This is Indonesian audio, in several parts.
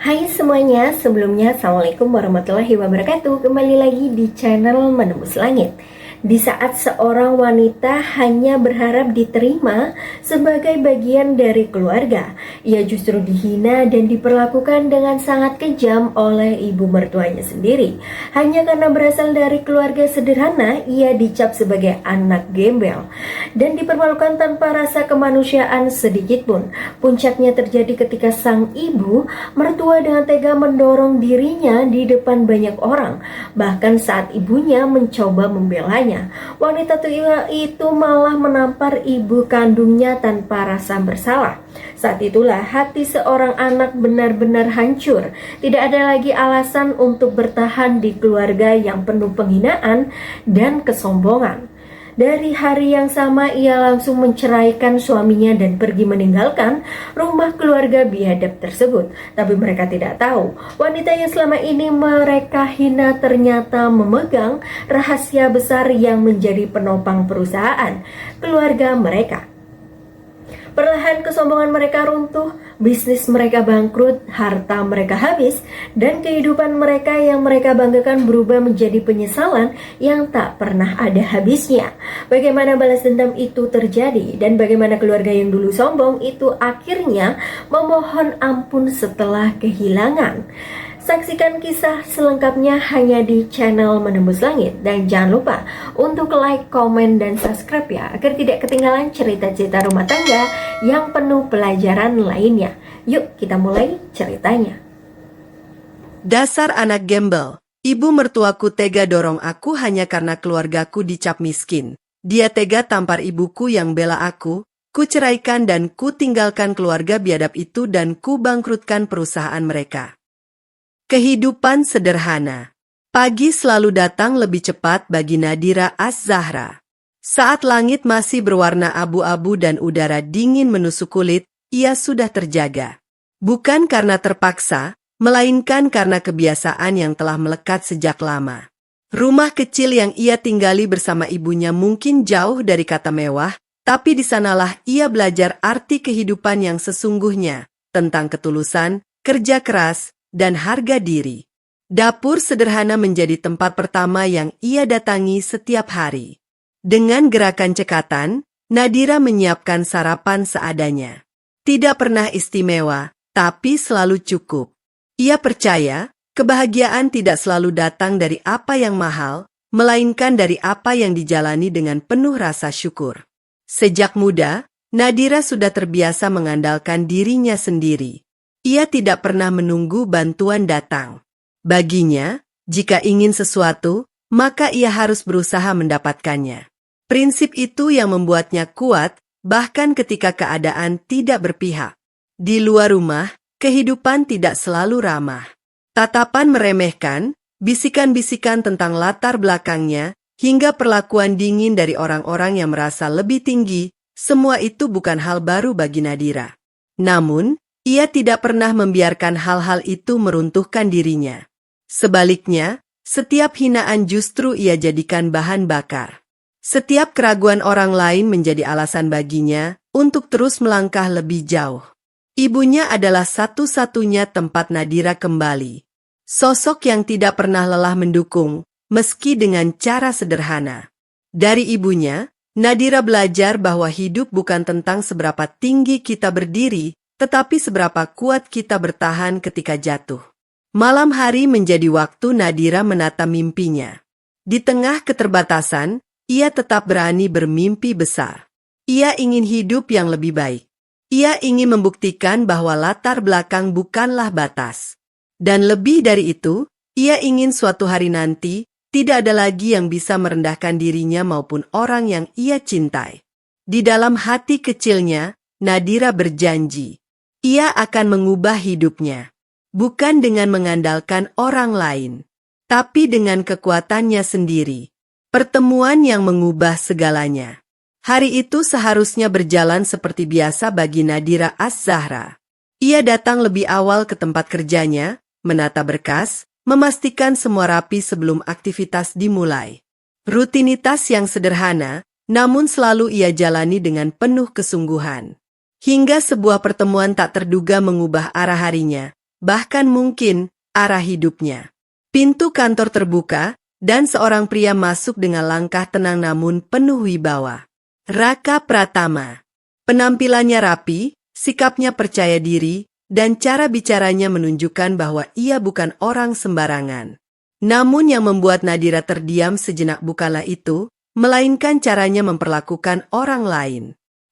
Hai semuanya, sebelumnya Assalamualaikum warahmatullahi wabarakatuh. Kembali lagi di channel Menembus Langit. Di saat seorang wanita hanya berharap diterima sebagai bagian dari keluarga, ia justru dihina dan diperlakukan dengan sangat kejam oleh ibu mertuanya sendiri. Hanya karena berasal dari keluarga sederhana, ia dicap sebagai anak gembel dan dipermalukan tanpa rasa kemanusiaan sedikit pun. Puncaknya terjadi ketika sang ibu mertua dengan tega mendorong dirinya di depan banyak orang. Bahkan saat ibunya mencoba membelanya, wanita tua itu malah menampar ibu kandungnya tanpa rasa bersalah. Saat itulah hati seorang anak benar-benar hancur. Tidak ada lagi alasan untuk bertahan di keluarga yang penuh penghinaan dan kesombongan. Dari hari yang sama ia langsung menceraikan suaminya dan pergi meninggalkan rumah keluarga biadab tersebut. Tapi mereka tidak tahu, wanita yang selama ini mereka hina ternyata memegang rahasia besar yang menjadi penopang perusahaan keluarga mereka. Perlahan kesombongan mereka runtuh, bisnis mereka bangkrut, harta mereka habis, dan kehidupan mereka yang mereka banggakan berubah menjadi penyesalan yang tak pernah ada habisnya. Bagaimana balas dendam itu terjadi, dan bagaimana keluarga yang dulu sombong itu akhirnya memohon ampun setelah kehilangan. Saksikan kisah selengkapnya hanya di channel Menembus Langit. Dan jangan lupa untuk like, komen, dan subscribe ya, agar tidak ketinggalan cerita-cerita rumah tangga yang penuh pelajaran lainnya. Yuk kita mulai ceritanya. Dasar anak gembel. Ibu mertuaku tega dorong aku hanya karena keluargaku dicap miskin. Dia tega tampar ibuku yang bela aku. Ku ceraikan dan ku tinggalkan keluarga biadab itu dan ku bangkrutkan perusahaan mereka. Kehidupan sederhana. Pagi selalu datang lebih cepat bagi Nadira Az-Zahra. Saat langit masih berwarna abu-abu dan udara dingin menusuk kulit, ia sudah terjaga. Bukan karena terpaksa, melainkan karena kebiasaan yang telah melekat sejak lama. Rumah kecil yang ia tinggali bersama ibunya mungkin jauh dari kata mewah, tapi di sanalah ia belajar arti kehidupan yang sesungguhnya, tentang ketulusan, kerja keras, dan harga diri. Dapur sederhana menjadi tempat pertama yang ia datangi setiap hari. Dengan gerakan cekatan, Nadira menyiapkan sarapan seadanya. Tidak pernah istimewa, tapi selalu cukup. Ia percaya, kebahagiaan tidak selalu datang dari apa yang mahal, melainkan dari apa yang dijalani dengan penuh rasa syukur. Sejak muda, Nadira sudah terbiasa mengandalkan dirinya sendiri. Ia tidak pernah menunggu bantuan datang. Baginya, jika ingin sesuatu, maka ia harus berusaha mendapatkannya. Prinsip itu yang membuatnya kuat, bahkan ketika keadaan tidak berpihak. Di luar rumah, kehidupan tidak selalu ramah. Tatapan meremehkan, bisikan-bisikan tentang latar belakangnya, hingga perlakuan dingin dari orang-orang yang merasa lebih tinggi, semua itu bukan hal baru bagi Nadira. Namun, ia tidak pernah membiarkan hal-hal itu meruntuhkan dirinya. Sebaliknya, setiap hinaan justru ia jadikan bahan bakar. Setiap keraguan orang lain menjadi alasan baginya untuk terus melangkah lebih jauh. Ibunya adalah satu-satunya tempat Nadira kembali. Sosok yang tidak pernah lelah mendukung, meski dengan cara sederhana. Dari ibunya, Nadira belajar bahwa hidup bukan tentang seberapa tinggi kita berdiri, tetapi seberapa kuat kita bertahan ketika jatuh. Malam hari menjadi waktu Nadira menata mimpinya. Di tengah keterbatasan, ia tetap berani bermimpi besar. Ia ingin hidup yang lebih baik. Ia ingin membuktikan bahwa latar belakang bukanlah batas. Dan lebih dari itu, ia ingin suatu hari nanti, tidak ada lagi yang bisa merendahkan dirinya maupun orang yang ia cintai. Di dalam hati kecilnya, Nadira berjanji. Ia akan mengubah hidupnya, bukan dengan mengandalkan orang lain, tapi dengan kekuatannya sendiri. Pertemuan yang mengubah segalanya. Hari itu seharusnya berjalan seperti biasa bagi Nadira Az-Zahra. Ia datang lebih awal ke tempat kerjanya, menata berkas, memastikan semua rapi sebelum aktivitas dimulai. Rutinitas yang sederhana, namun selalu ia jalani dengan penuh kesungguhan. Hingga sebuah pertemuan tak terduga mengubah arah harinya. bahkan mungkin arah hidupnya. Pintu kantor terbuka, dan seorang pria masuk dengan langkah tenang namun penuh wibawa. Raka Pratama. Penampilannya rapi, sikapnya percaya diri, dan cara bicaranya menunjukkan bahwa ia bukan orang sembarangan. Namun yang membuat Nadira terdiam sejenak bukanlah itu, melainkan caranya memperlakukan orang lain.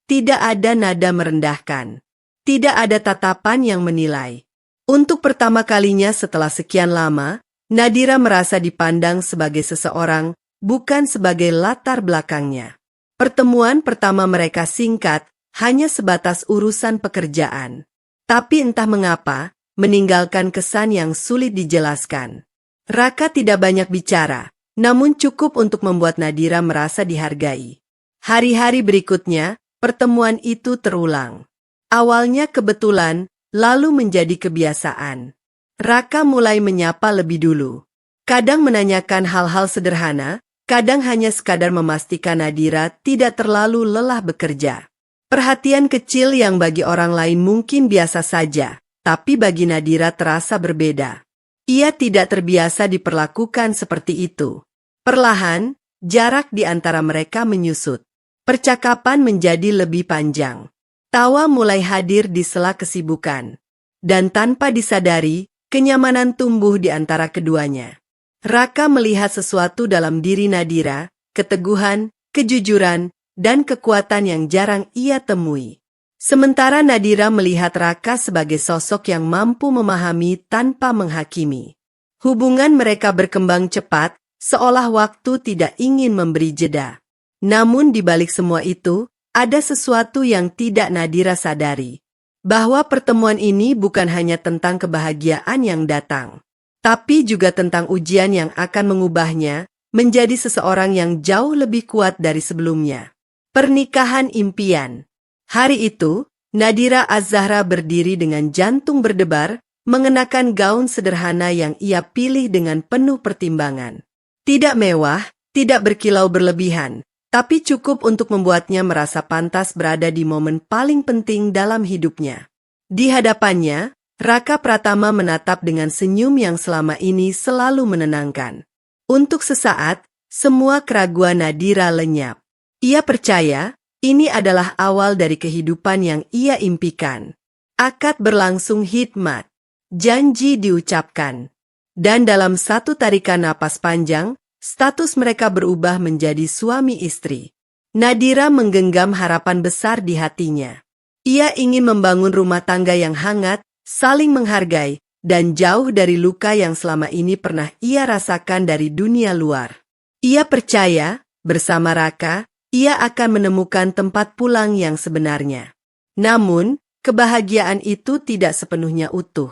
Tidak ada nada merendahkan. Tidak ada tatapan yang menilai. Untuk pertama kalinya setelah sekian lama, Nadira merasa dipandang sebagai seseorang, bukan sebagai latar belakangnya. Pertemuan pertama mereka singkat, hanya sebatas urusan pekerjaan. Tapi entah mengapa, meninggalkan kesan yang sulit dijelaskan. Raka tidak banyak bicara, namun cukup untuk membuat Nadira merasa dihargai. Hari-hari berikutnya, pertemuan itu terulang. Awalnya kebetulan, lalu menjadi kebiasaan. Raka mulai menyapa lebih dulu. Kadang menanyakan hal-hal sederhana, kadang hanya sekadar memastikan Nadira tidak terlalu lelah bekerja. Perhatian kecil yang bagi orang lain mungkin biasa saja, tapi bagi Nadira terasa berbeda. Ia tidak terbiasa diperlakukan seperti itu. Perlahan, jarak di antara mereka menyusut. Percakapan menjadi lebih panjang. Tawa mulai hadir di sela kesibukan. Dan tanpa disadari, kenyamanan tumbuh di antara keduanya. Raka melihat sesuatu dalam diri Nadira, keteguhan, kejujuran, dan kekuatan yang jarang ia temui. Sementara Nadira melihat Raka sebagai sosok yang mampu memahami tanpa menghakimi. Hubungan mereka berkembang cepat, seolah waktu tidak ingin memberi jeda. Namun di balik semua itu, ada sesuatu yang tidak Nadira sadari. Bahwa pertemuan ini bukan hanya tentang kebahagiaan yang datang, tapi juga tentang ujian yang akan mengubahnya menjadi seseorang yang jauh lebih kuat dari sebelumnya. Pernikahan impian. Hari itu, Nadira Az-Zahra berdiri dengan jantung berdebar, mengenakan gaun sederhana yang ia pilih dengan penuh pertimbangan. Tidak mewah, tidak berkilau berlebihan, tapi cukup untuk membuatnya merasa pantas berada di momen paling penting dalam hidupnya. Di hadapannya, Raka Pratama menatap dengan senyum yang selama ini selalu menenangkan. Untuk sesaat, semua keraguan Nadira lenyap. Ia percaya, ini adalah awal dari kehidupan yang ia impikan. Akad berlangsung hikmat, janji diucapkan. Dan dalam satu tarikan napas panjang, status mereka berubah menjadi suami istri. Nadira menggenggam harapan besar di hatinya. Ia ingin membangun rumah tangga yang hangat, saling menghargai, dan jauh dari luka yang selama ini pernah ia rasakan dari dunia luar. Ia percaya, bersama Raka, ia akan menemukan tempat pulang yang sebenarnya. Namun, kebahagiaan itu tidak sepenuhnya utuh.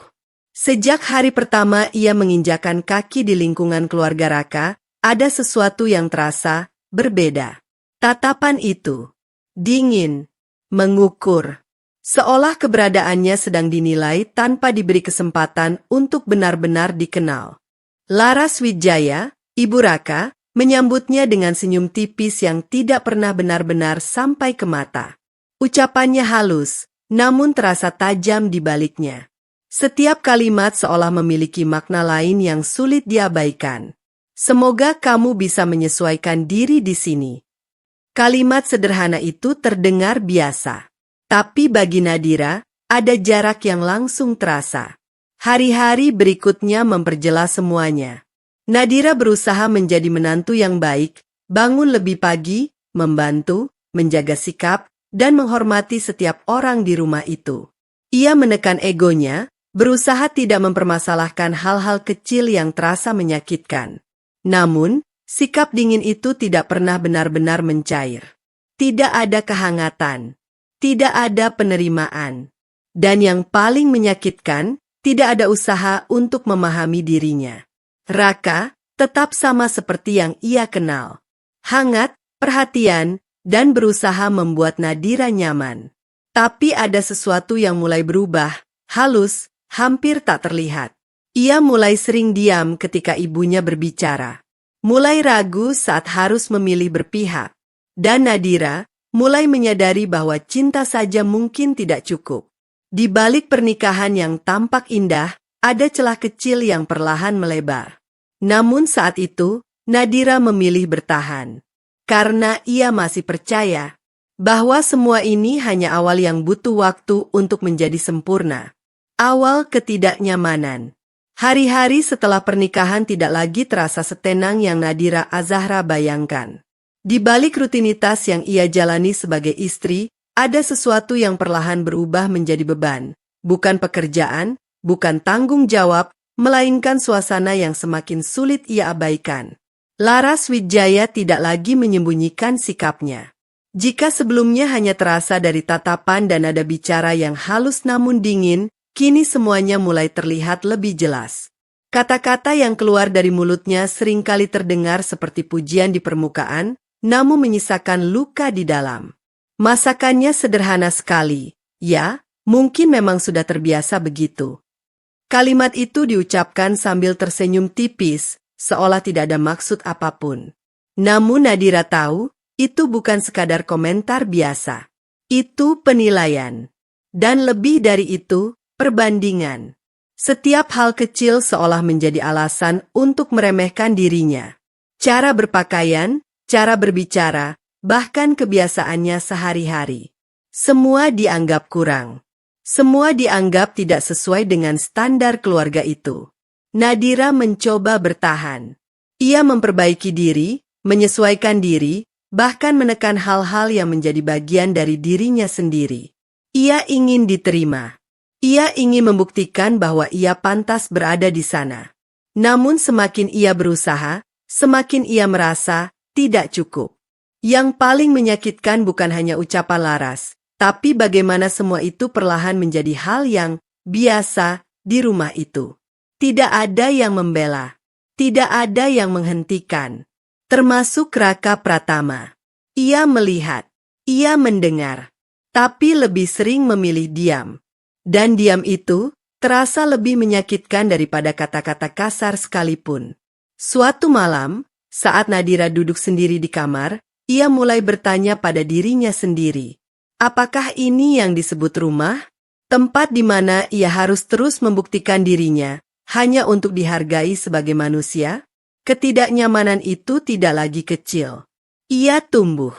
Sejak hari pertama ia menginjakan kaki di lingkungan keluarga Raka, ada sesuatu yang terasa berbeda. Tatapan itu dingin, mengukur, seolah keberadaannya sedang dinilai tanpa diberi kesempatan untuk benar-benar dikenal. Laras Wijaya, ibu Raka, menyambutnya dengan senyum tipis yang tidak pernah benar-benar sampai ke mata. Ucapannya halus, namun terasa tajam di baliknya. Setiap kalimat seolah memiliki makna lain yang sulit diabaikan. Semoga kamu bisa menyesuaikan diri di sini. Kalimat sederhana itu terdengar biasa. Tapi bagi Nadira, ada jarak yang langsung terasa. Hari-hari berikutnya memperjelas semuanya. Nadira berusaha menjadi menantu yang baik, bangun lebih pagi, membantu, menjaga sikap, dan menghormati setiap orang di rumah itu. Ia menekan egonya, berusaha tidak mempermasalahkan hal-hal kecil yang terasa menyakitkan. Namun, sikap dingin itu tidak pernah benar-benar mencair. Tidak ada kehangatan, tidak ada penerimaan. Dan yang paling menyakitkan, tidak ada usaha untuk memahami dirinya. Raka tetap sama seperti yang ia kenal. Hangat, perhatian, dan berusaha membuat Nadira nyaman. Tapi ada sesuatu yang mulai berubah, halus, hampir tak terlihat. Ia mulai sering diam ketika ibunya berbicara. Mulai ragu saat harus memilih berpihak. Dan Nadira mulai menyadari bahwa cinta saja mungkin tidak cukup. Di balik pernikahan yang tampak indah, ada celah kecil yang perlahan melebar. Namun saat itu, Nadira memilih bertahan. Karena ia masih percaya bahwa semua ini hanya awal yang butuh waktu untuk menjadi sempurna. Awal ketidaknyamanan. Hari-hari setelah pernikahan tidak lagi terasa setenang yang Nadira Azahra bayangkan. Di balik rutinitas yang ia jalani sebagai istri, ada sesuatu yang perlahan berubah menjadi beban. Bukan pekerjaan, bukan tanggung jawab, melainkan suasana yang semakin sulit ia abaikan. Laras Wijaya tidak lagi menyembunyikan sikapnya. Jika sebelumnya hanya terasa dari tatapan dan nada bicara yang halus namun dingin, kini semuanya mulai terlihat lebih jelas. Kata-kata yang keluar dari mulutnya seringkali terdengar seperti pujian di permukaan, namun menyisakan luka di dalam. Masakannya sederhana sekali, ya, mungkin memang sudah terbiasa begitu. Kalimat itu diucapkan sambil tersenyum tipis, seolah tidak ada maksud apapun. Namun Nadira tahu, itu bukan sekadar komentar biasa. Itu penilaian. Dan lebih dari itu, perbandingan. Setiap hal kecil seolah menjadi alasan untuk meremehkan dirinya. Cara berpakaian, cara berbicara, bahkan kebiasaannya sehari-hari. Semua dianggap kurang. Semua dianggap tidak sesuai dengan standar keluarga itu. Nadira mencoba bertahan. Ia memperbaiki diri, menyesuaikan diri, bahkan menekan hal-hal yang menjadi bagian dari dirinya sendiri. Ia ingin diterima. Ia ingin membuktikan bahwa ia pantas berada di sana. Namun semakin ia berusaha, semakin ia merasa tidak cukup. Yang paling menyakitkan bukan hanya ucapan Laras, tapi bagaimana semua itu perlahan menjadi hal yang biasa di rumah itu. Tidak ada yang membela, tidak ada yang menghentikan, termasuk Raka Pratama. Ia melihat, ia mendengar, tapi lebih sering memilih diam. Dan diam itu terasa lebih menyakitkan daripada kata-kata kasar sekalipun. Suatu malam, saat Nadira duduk sendiri di kamar, ia mulai bertanya pada dirinya sendiri. Apakah ini yang disebut rumah? Tempat di mana ia harus terus membuktikan dirinya, hanya untuk dihargai sebagai manusia? Ketidaknyamanan itu tidak lagi kecil. Ia tumbuh.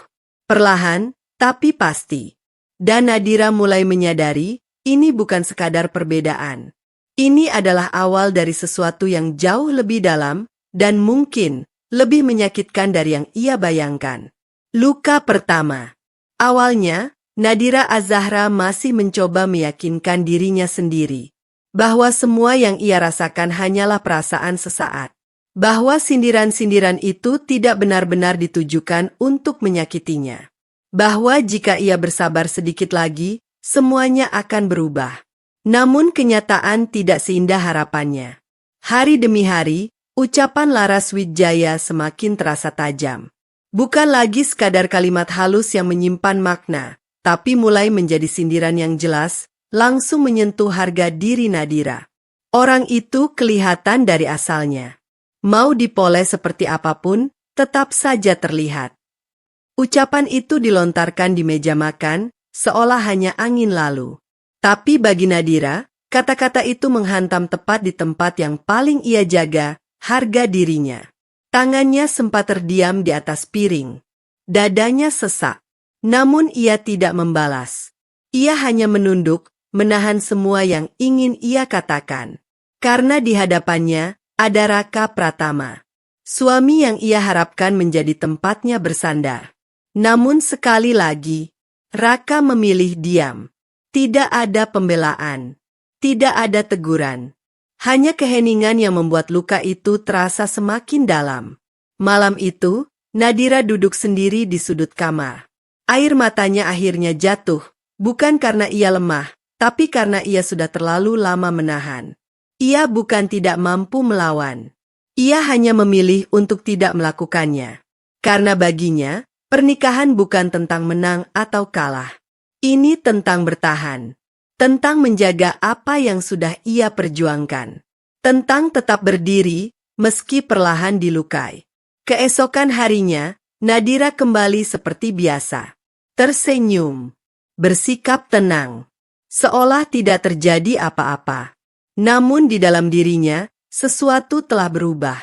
Perlahan, tapi pasti. Dan Nadira mulai menyadari, ini bukan sekadar perbedaan. Ini adalah awal dari sesuatu yang jauh lebih dalam, dan mungkin lebih menyakitkan dari yang ia bayangkan. Luka pertama. Awalnya, Nadira Azahra masih mencoba meyakinkan dirinya sendiri bahwa semua yang ia rasakan hanyalah perasaan sesaat. Bahwa sindiran-sindiran itu tidak benar-benar ditujukan untuk menyakitinya. Bahwa jika ia bersabar sedikit lagi, semuanya akan berubah. Namun kenyataan tidak seindah harapannya. Hari demi hari, ucapan Laras Wijaya semakin terasa tajam. Bukan lagi sekadar kalimat halus yang menyimpan makna, tapi mulai menjadi sindiran yang jelas, langsung menyentuh harga diri Nadira. Orang itu kelihatan dari asalnya. Mau dipoles seperti apapun, tetap saja terlihat. Ucapan itu dilontarkan di meja makan, seolah hanya angin lalu. Tapi bagi Nadira, kata-kata itu menghantam tepat di tempat yang paling ia jaga, harga dirinya. Tangannya sempat terdiam di atas piring. Dadanya sesak. Namun ia tidak membalas. Ia hanya menunduk, menahan semua yang ingin ia katakan. Karena di hadapannya ada Raka Pratama. Suami yang ia harapkan menjadi tempatnya bersandar. Namun sekali lagi, Raka memilih diam. Tidak ada pembelaan. Tidak ada teguran. Hanya keheningan yang membuat luka itu terasa semakin dalam. Malam itu, Nadira duduk sendiri di sudut kamar. Air matanya akhirnya jatuh, bukan karena ia lemah, tapi karena ia sudah terlalu lama menahan. Ia bukan tidak mampu melawan. Ia hanya memilih untuk tidak melakukannya. Karena baginya, pernikahan bukan tentang menang atau kalah. Ini tentang bertahan. Tentang menjaga apa yang sudah ia perjuangkan. Tentang tetap berdiri, meski perlahan dilukai. Keesokan harinya, Nadira kembali seperti biasa. Tersenyum. Bersikap tenang. Seolah tidak terjadi apa-apa. Namun di dalam dirinya, sesuatu telah berubah.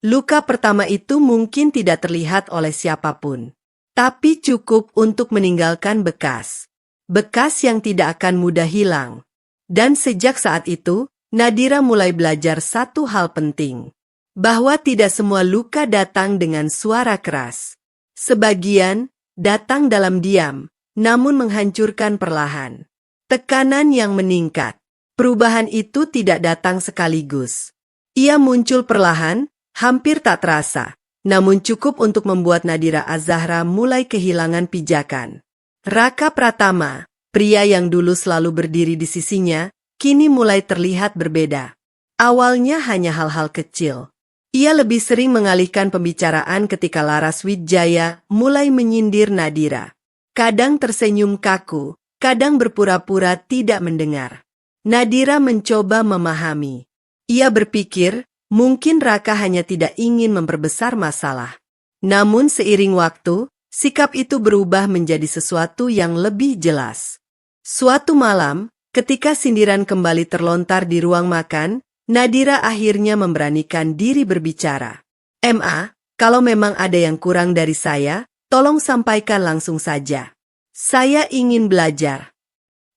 Luka pertama itu mungkin tidak terlihat oleh siapapun, tapi cukup untuk meninggalkan bekas. Bekas yang tidak akan mudah hilang. Dan sejak saat itu, Nadira mulai belajar satu hal penting. Bahwa tidak semua luka datang dengan suara keras. Sebagian datang dalam diam, namun menghancurkan perlahan. Tekanan yang meningkat. Perubahan itu tidak datang sekaligus. Ia muncul perlahan, hampir tak terasa, namun cukup untuk membuat Nadira Az-Zahra mulai kehilangan pijakan. Raka Pratama, pria yang dulu selalu berdiri di sisinya, kini mulai terlihat berbeda. Awalnya hanya hal-hal kecil. Ia lebih sering mengalihkan pembicaraan ketika Laras Wijaya mulai menyindir Nadira. Kadang tersenyum kaku, kadang berpura-pura tidak mendengar. Nadira mencoba memahami. Ia berpikir, mungkin Raka hanya tidak ingin memperbesar masalah. Namun seiring waktu, sikap itu berubah menjadi sesuatu yang lebih jelas. Suatu malam, ketika sindiran kembali terlontar di ruang makan, Nadira akhirnya memberanikan diri berbicara. "Ma, kalau memang ada yang kurang dari saya, tolong sampaikan langsung saja. Saya ingin belajar."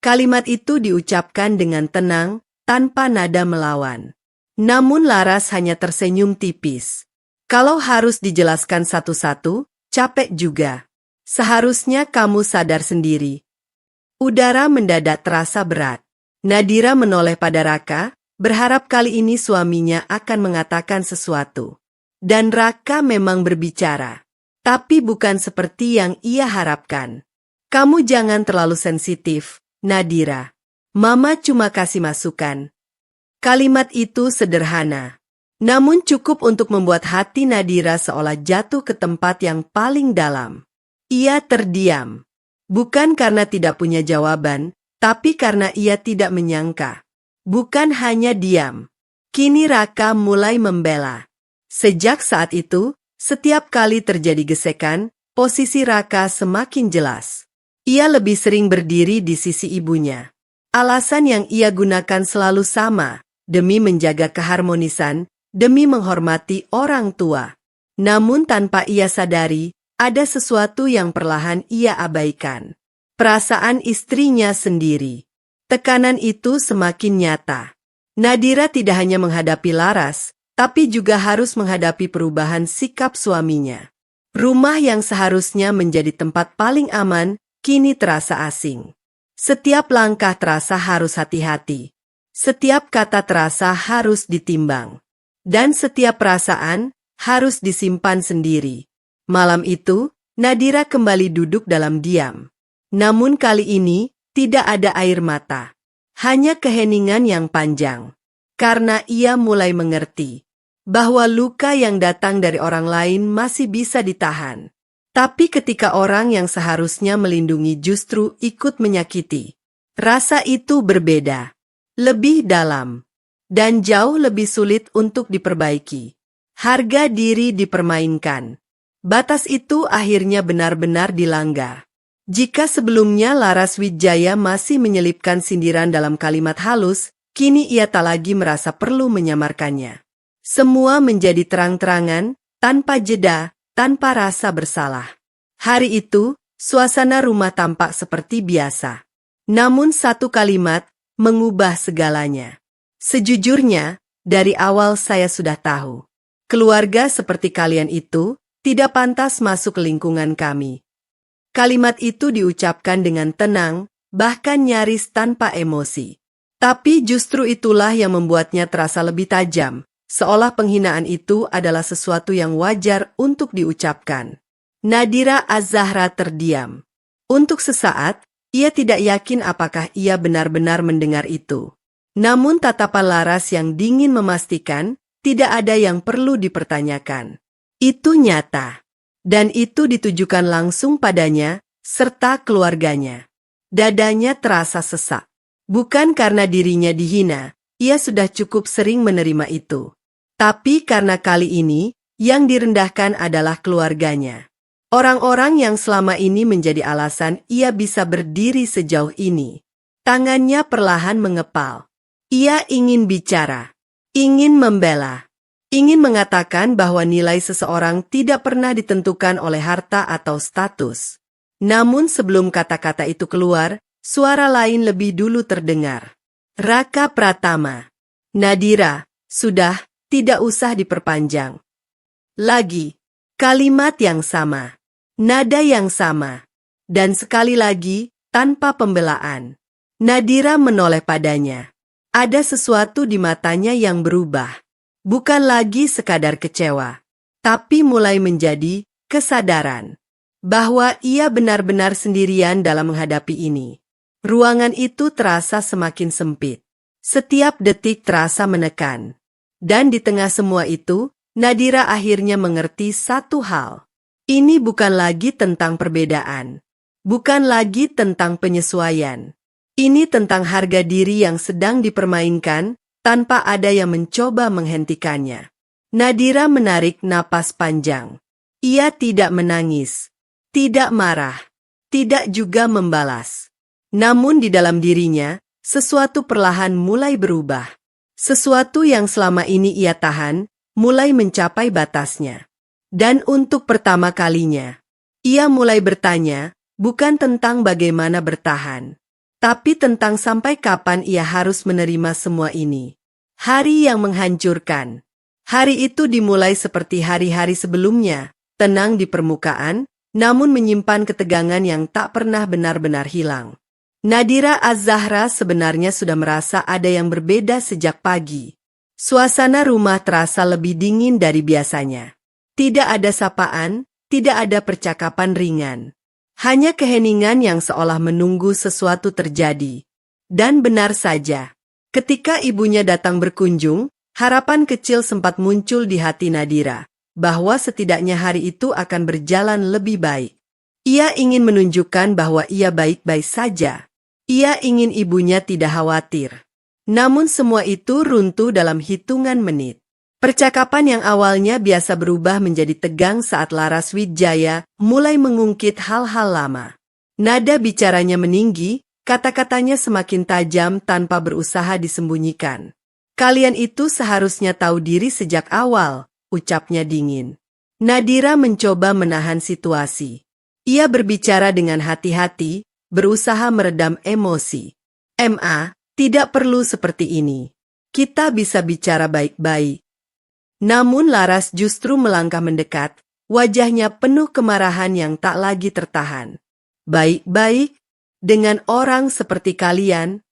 Kalimat itu diucapkan dengan tenang, tanpa nada melawan. Namun Laras hanya tersenyum tipis. "Kalau harus dijelaskan satu-satu, capek juga. Seharusnya kamu sadar sendiri." Udara mendadak terasa berat. Nadira menoleh pada Raka, berharap kali ini suaminya akan mengatakan sesuatu. Dan Raka memang berbicara. Tapi bukan seperti yang ia harapkan. "Kamu jangan terlalu sensitif, Nadira. Mama cuma kasih masukan." Kalimat itu sederhana, namun cukup untuk membuat hati Nadira seolah jatuh ke tempat yang paling dalam. Ia terdiam. Bukan karena tidak punya jawaban, tapi karena ia tidak menyangka. Bukan hanya diam. Kini Raka mulai membela. Sejak saat itu, setiap kali terjadi gesekan, posisi Raka semakin jelas. Ia lebih sering berdiri di sisi ibunya. Alasan yang ia gunakan selalu sama, demi menjaga keharmonisan, demi menghormati orang tua. Namun tanpa ia sadari, ada sesuatu yang perlahan ia abaikan. Perasaan istrinya sendiri. Tekanan itu semakin nyata. Nadira tidak hanya menghadapi Laras, tapi juga harus menghadapi perubahan sikap suaminya. Rumah yang seharusnya menjadi tempat paling aman, kini terasa asing. Setiap langkah terasa harus hati-hati. Setiap kata terasa harus ditimbang. Dan setiap perasaan harus disimpan sendiri. Malam itu, Nadira kembali duduk dalam diam. Namun kali ini, tidak ada air mata. Hanya keheningan yang panjang. Karena ia mulai mengerti bahwa luka yang datang dari orang lain masih bisa ditahan. Tapi ketika orang yang seharusnya melindungi justru ikut menyakiti, rasa itu berbeda, lebih dalam, dan jauh lebih sulit untuk diperbaiki. Harga diri dipermainkan. Batas itu akhirnya benar-benar dilanggar. Jika sebelumnya Laras Wijaya masih menyelipkan sindiran dalam kalimat halus, kini ia tak lagi merasa perlu menyamarkannya. Semua menjadi terang-terangan, tanpa jeda, tanpa rasa bersalah. Hari itu, suasana rumah tampak seperti biasa. Namun satu kalimat mengubah segalanya. "Sejujurnya, dari awal saya sudah tahu. Keluarga seperti kalian itu tidak pantas masuk ke lingkungan kami." Kalimat itu diucapkan dengan tenang, bahkan nyaris tanpa emosi. Tapi justru itulah yang membuatnya terasa lebih tajam. Seolah penghinaan itu adalah sesuatu yang wajar untuk diucapkan. Nadira Az-Zahra terdiam. Untuk sesaat, ia tidak yakin apakah ia benar-benar mendengar itu. Namun tatapan Laras yang dingin memastikan tidak ada yang perlu dipertanyakan. Itu nyata. Dan itu ditujukan langsung padanya, serta keluarganya. Dadanya terasa sesak. Bukan karena dirinya dihina, ia sudah cukup sering menerima itu. Tapi karena kali ini, yang direndahkan adalah keluarganya. Orang-orang yang selama ini menjadi alasan ia bisa berdiri sejauh ini. Tangannya perlahan mengepal. Ia ingin bicara, ingin membela, ingin mengatakan bahwa nilai seseorang tidak pernah ditentukan oleh harta atau status. Namun sebelum kata-kata itu keluar, suara lain lebih dulu terdengar. Raka Pratama. Nadira, sudah, tidak usah diperpanjang. Lagi, kalimat yang sama, nada yang sama, dan sekali lagi, tanpa pembelaan. Nadira menoleh padanya. Ada sesuatu di matanya yang berubah. Bukan lagi sekadar kecewa, tapi mulai menjadi kesadaran bahwa ia benar-benar sendirian dalam menghadapi ini. Ruangan itu terasa semakin sempit. Setiap detik terasa menekan. Dan di tengah semua itu, Nadira akhirnya mengerti satu hal. Ini bukan lagi tentang perbedaan. Bukan lagi tentang penyesuaian. Ini tentang harga diri yang sedang dipermainkan tanpa ada yang mencoba menghentikannya. Nadira menarik napas panjang. Ia tidak menangis, tidak marah, tidak juga membalas. Namun di dalam dirinya, sesuatu perlahan mulai berubah. Sesuatu yang selama ini ia tahan, mulai mencapai batasnya. Dan untuk pertama kalinya, ia mulai bertanya, bukan tentang bagaimana bertahan, tapi tentang sampai kapan ia harus menerima semua ini. Hari yang menghancurkan. Hari itu dimulai seperti hari-hari sebelumnya, tenang di permukaan, namun menyimpan ketegangan yang tak pernah benar-benar hilang. Nadira Az-Zahra sebenarnya sudah merasa ada yang berbeda sejak pagi. Suasana rumah terasa lebih dingin dari biasanya. Tidak ada sapaan, tidak ada percakapan ringan. Hanya keheningan yang seolah menunggu sesuatu terjadi. Dan benar saja, ketika ibunya datang berkunjung, harapan kecil sempat muncul di hati Nadira, bahwa setidaknya hari itu akan berjalan lebih baik. Ia ingin menunjukkan bahwa ia baik-baik saja. Ia ingin ibunya tidak khawatir. Namun semua itu runtuh dalam hitungan menit. Percakapan yang awalnya biasa berubah menjadi tegang saat Laras Wijaya mulai mengungkit hal-hal lama. Nada bicaranya meninggi, kata-katanya semakin tajam tanpa berusaha disembunyikan. Kalian itu seharusnya tahu diri sejak awal, ucapnya dingin. Nadira mencoba menahan situasi. Ia berbicara dengan hati-hati, berusaha meredam emosi. "Ma, tidak perlu seperti ini. Kita bisa bicara baik-baik." Namun Laras justru melangkah mendekat, wajahnya penuh kemarahan yang tak lagi tertahan. "Baik-baik? Dengan orang seperti kalian?"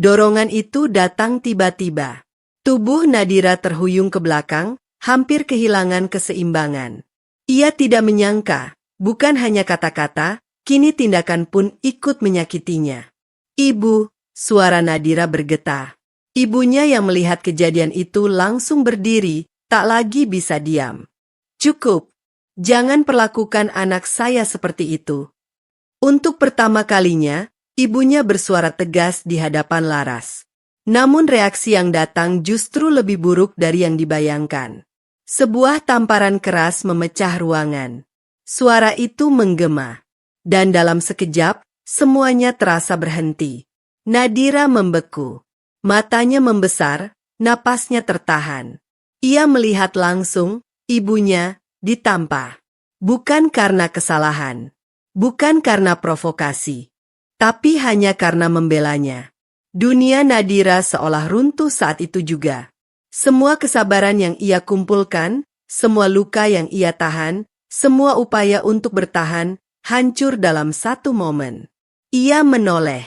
Dorongan itu datang tiba-tiba. Tubuh Nadira terhuyung ke belakang, hampir kehilangan keseimbangan. Ia tidak menyangka, bukan hanya kata-kata, kini tindakan pun ikut menyakitinya. "Ibu," suara Nadira bergetar. Ibunya yang melihat kejadian itu langsung berdiri, tak lagi bisa diam. "Cukup, jangan perlakukan anak saya seperti itu." Untuk pertama kalinya, ibunya bersuara tegas di hadapan Laras. Namun reaksi yang datang justru lebih buruk dari yang dibayangkan. Sebuah tamparan keras memecah ruangan. Suara itu menggema. Dan dalam sekejap, semuanya terasa berhenti. Nadira membeku. Matanya membesar, napasnya tertahan. Ia melihat langsung, ibunya ditampar. Bukan karena kesalahan. Bukan karena provokasi. Tapi hanya karena membelanya. Dunia Nadira seolah runtuh saat itu juga. Semua kesabaran yang ia kumpulkan, semua luka yang ia tahan, semua upaya untuk bertahan, hancur dalam satu momen. Ia menoleh.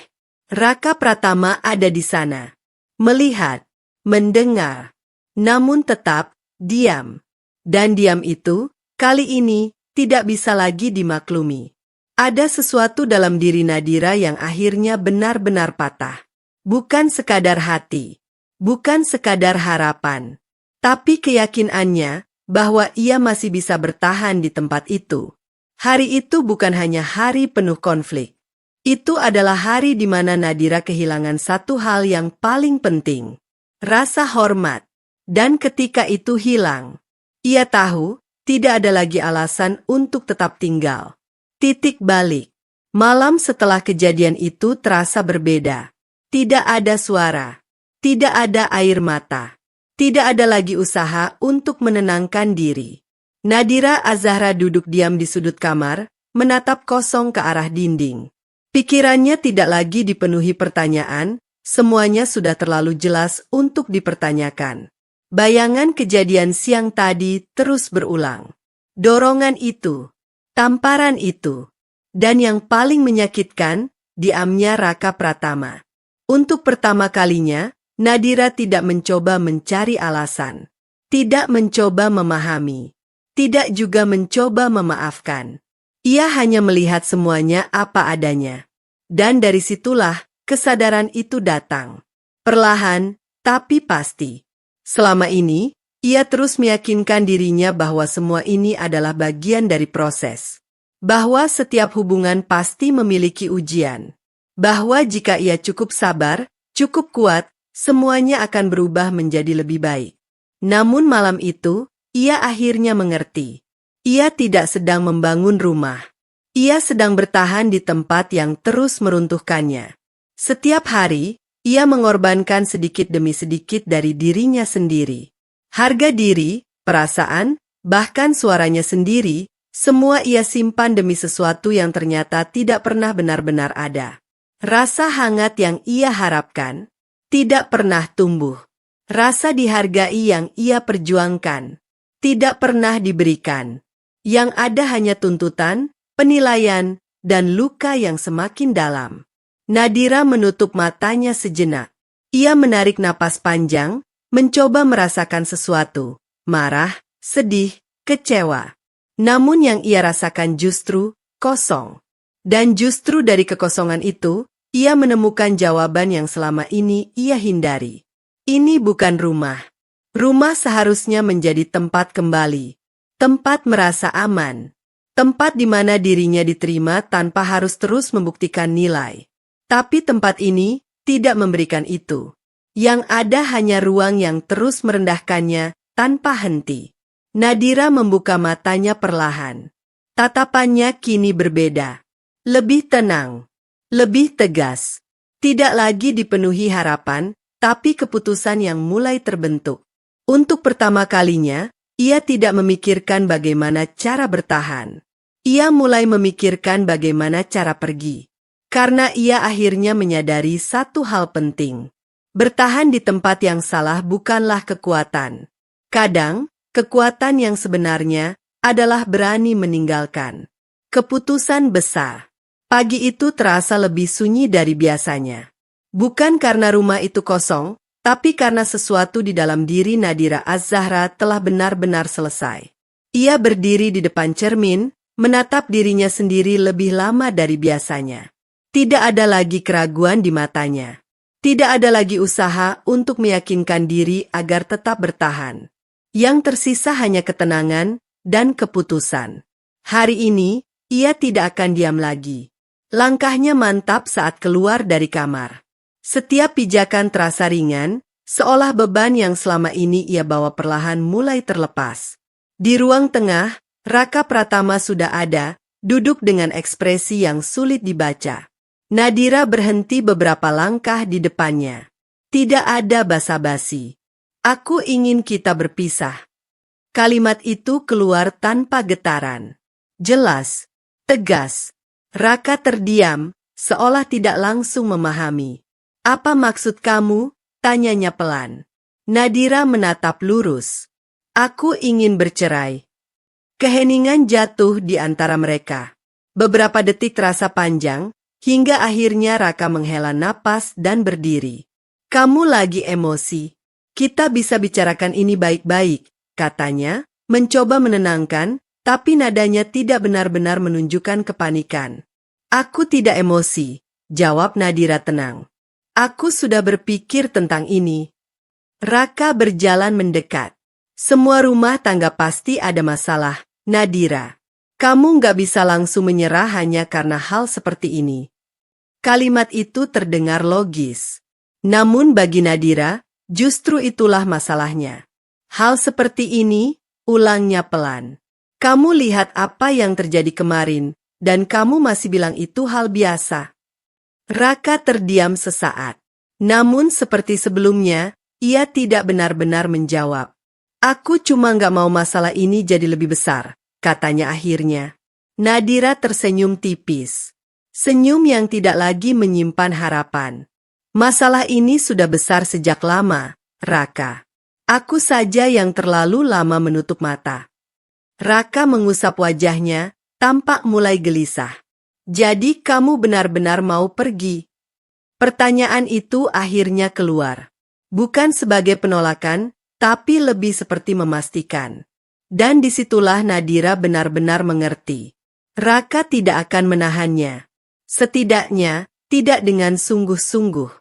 Raka Pratama ada di sana. Melihat, mendengar, namun tetap diam. Dan diam itu, kali ini, tidak bisa lagi dimaklumi. Ada sesuatu dalam diri Nadira yang akhirnya benar-benar patah. Bukan sekadar hati, bukan sekadar harapan, tapi keyakinannya bahwa ia masih bisa bertahan di tempat itu. Hari itu bukan hanya hari penuh konflik. Itu adalah hari di mana Nadira kehilangan satu hal yang paling penting, rasa hormat. Dan ketika itu hilang, ia tahu tidak ada lagi alasan untuk tetap tinggal. Titik balik. Malam setelah kejadian itu terasa berbeda. Tidak ada suara, Tidak ada air mata. Tidak ada lagi usaha untuk menenangkan diri. Nadira Az-Zahra duduk diam di sudut kamar, menatap kosong ke arah dinding. Pikirannya tidak lagi dipenuhi pertanyaan, semuanya sudah terlalu jelas untuk dipertanyakan. Bayangan kejadian siang tadi terus berulang. Dorongan itu, tamparan itu, dan yang paling menyakitkan, diamnya Raka Pratama. Untuk pertama kalinya, Nadira tidak mencoba mencari alasan, tidak mencoba memahami, tidak juga mencoba memaafkan. Ia hanya melihat semuanya apa adanya. Dan dari situlah kesadaran itu datang. Perlahan, tapi pasti. Selama ini, ia terus meyakinkan dirinya bahwa semua ini adalah bagian dari proses. Bahwa setiap hubungan pasti memiliki ujian. Bahwa jika ia cukup sabar, cukup kuat, semuanya akan berubah menjadi lebih baik. Namun malam itu, ia akhirnya mengerti. Ia tidak sedang membangun rumah. Ia sedang bertahan di tempat yang terus meruntuhkannya. Setiap hari, ia mengorbankan sedikit demi sedikit dari dirinya sendiri. Harga diri, perasaan, bahkan suaranya sendiri, semua ia simpan demi sesuatu yang ternyata tidak pernah benar-benar ada. Rasa hangat yang ia harapkan, tidak pernah tumbuh. Rasa dihargai yang ia perjuangkan, tidak pernah diberikan. Yang ada hanya tuntutan, penilaian, dan luka yang semakin dalam. Nadira menutup matanya sejenak. Ia menarik napas panjang, mencoba merasakan sesuatu, marah, sedih, kecewa. Namun yang ia rasakan justru kosong. Dan justru dari kekosongan itu, ia menemukan jawaban yang selama ini ia hindari. Ini bukan rumah. Rumah seharusnya menjadi tempat kembali. Tempat merasa aman. Tempat di mana dirinya diterima tanpa harus terus membuktikan nilai. Tapi tempat ini tidak memberikan itu. Yang ada hanya ruang yang terus merendahkannya tanpa henti. Nadira membuka matanya perlahan. Tatapannya kini berbeda. Lebih tenang. Lebih tegas. Tidak lagi dipenuhi harapan, tapi keputusan yang mulai terbentuk. Untuk pertama kalinya, ia tidak memikirkan bagaimana cara bertahan. Ia mulai memikirkan bagaimana cara pergi. Karena ia akhirnya menyadari satu hal penting. Bertahan di tempat yang salah bukanlah kekuatan. Kadang, kekuatan yang sebenarnya adalah berani meninggalkan. Keputusan besar. Pagi itu terasa lebih sunyi dari biasanya. Bukan karena rumah itu kosong, tapi karena sesuatu di dalam diri Nadira Az-Zahra telah benar-benar selesai. Ia berdiri di depan cermin, menatap dirinya sendiri lebih lama dari biasanya. Tidak ada lagi keraguan di matanya. Tidak ada lagi usaha untuk meyakinkan diri agar tetap bertahan. Yang tersisa hanya ketenangan dan keputusan. Hari ini, ia tidak akan diam lagi. Langkahnya mantap saat keluar dari kamar. Setiap pijakan terasa ringan, seolah beban yang selama ini ia bawa perlahan mulai terlepas. Di ruang tengah, Raka Pratama sudah ada, duduk dengan ekspresi yang sulit dibaca. Nadira berhenti beberapa langkah di depannya. Tidak ada basa-basi. Aku ingin kita berpisah. Kalimat itu keluar tanpa getaran. Jelas, tegas. Raka terdiam, seolah tidak langsung memahami. Apa maksud kamu? Tanyanya pelan. Nadira menatap lurus. Aku ingin bercerai. Keheningan jatuh di antara mereka. Beberapa detik terasa panjang, hingga akhirnya Raka menghela napas dan berdiri. Kamu lagi emosi. Kita bisa bicarakan ini baik-baik, katanya, mencoba menenangkan, tapi nadanya tidak benar-benar menunjukkan kepanikan. Aku tidak emosi, jawab Nadira tenang. Aku sudah berpikir tentang ini. Raka berjalan mendekat. Semua rumah tangga pasti ada masalah, Nadira. Kamu nggak bisa langsung menyerah hanya karena hal seperti ini. Kalimat itu terdengar logis. Namun bagi Nadira, justru itulah masalahnya. Hal seperti ini, ulangnya pelan. Kamu lihat apa yang terjadi kemarin, dan kamu masih bilang itu hal biasa. Raka terdiam sesaat. Namun seperti sebelumnya, ia tidak benar-benar menjawab. Aku cuma nggak mau masalah ini jadi lebih besar, katanya akhirnya. Nadira tersenyum tipis. Senyum yang tidak lagi menyimpan harapan. Masalah ini sudah besar sejak lama, Raka. Aku saja yang terlalu lama menutup mata. Raka mengusap wajahnya, tampak mulai gelisah. Jadi kamu benar-benar mau pergi? Pertanyaan itu akhirnya keluar. Bukan sebagai penolakan, tapi lebih seperti memastikan. Dan disitulah Nadira benar-benar mengerti. Raka tidak akan menahannya. Setidaknya, tidak dengan sungguh-sungguh.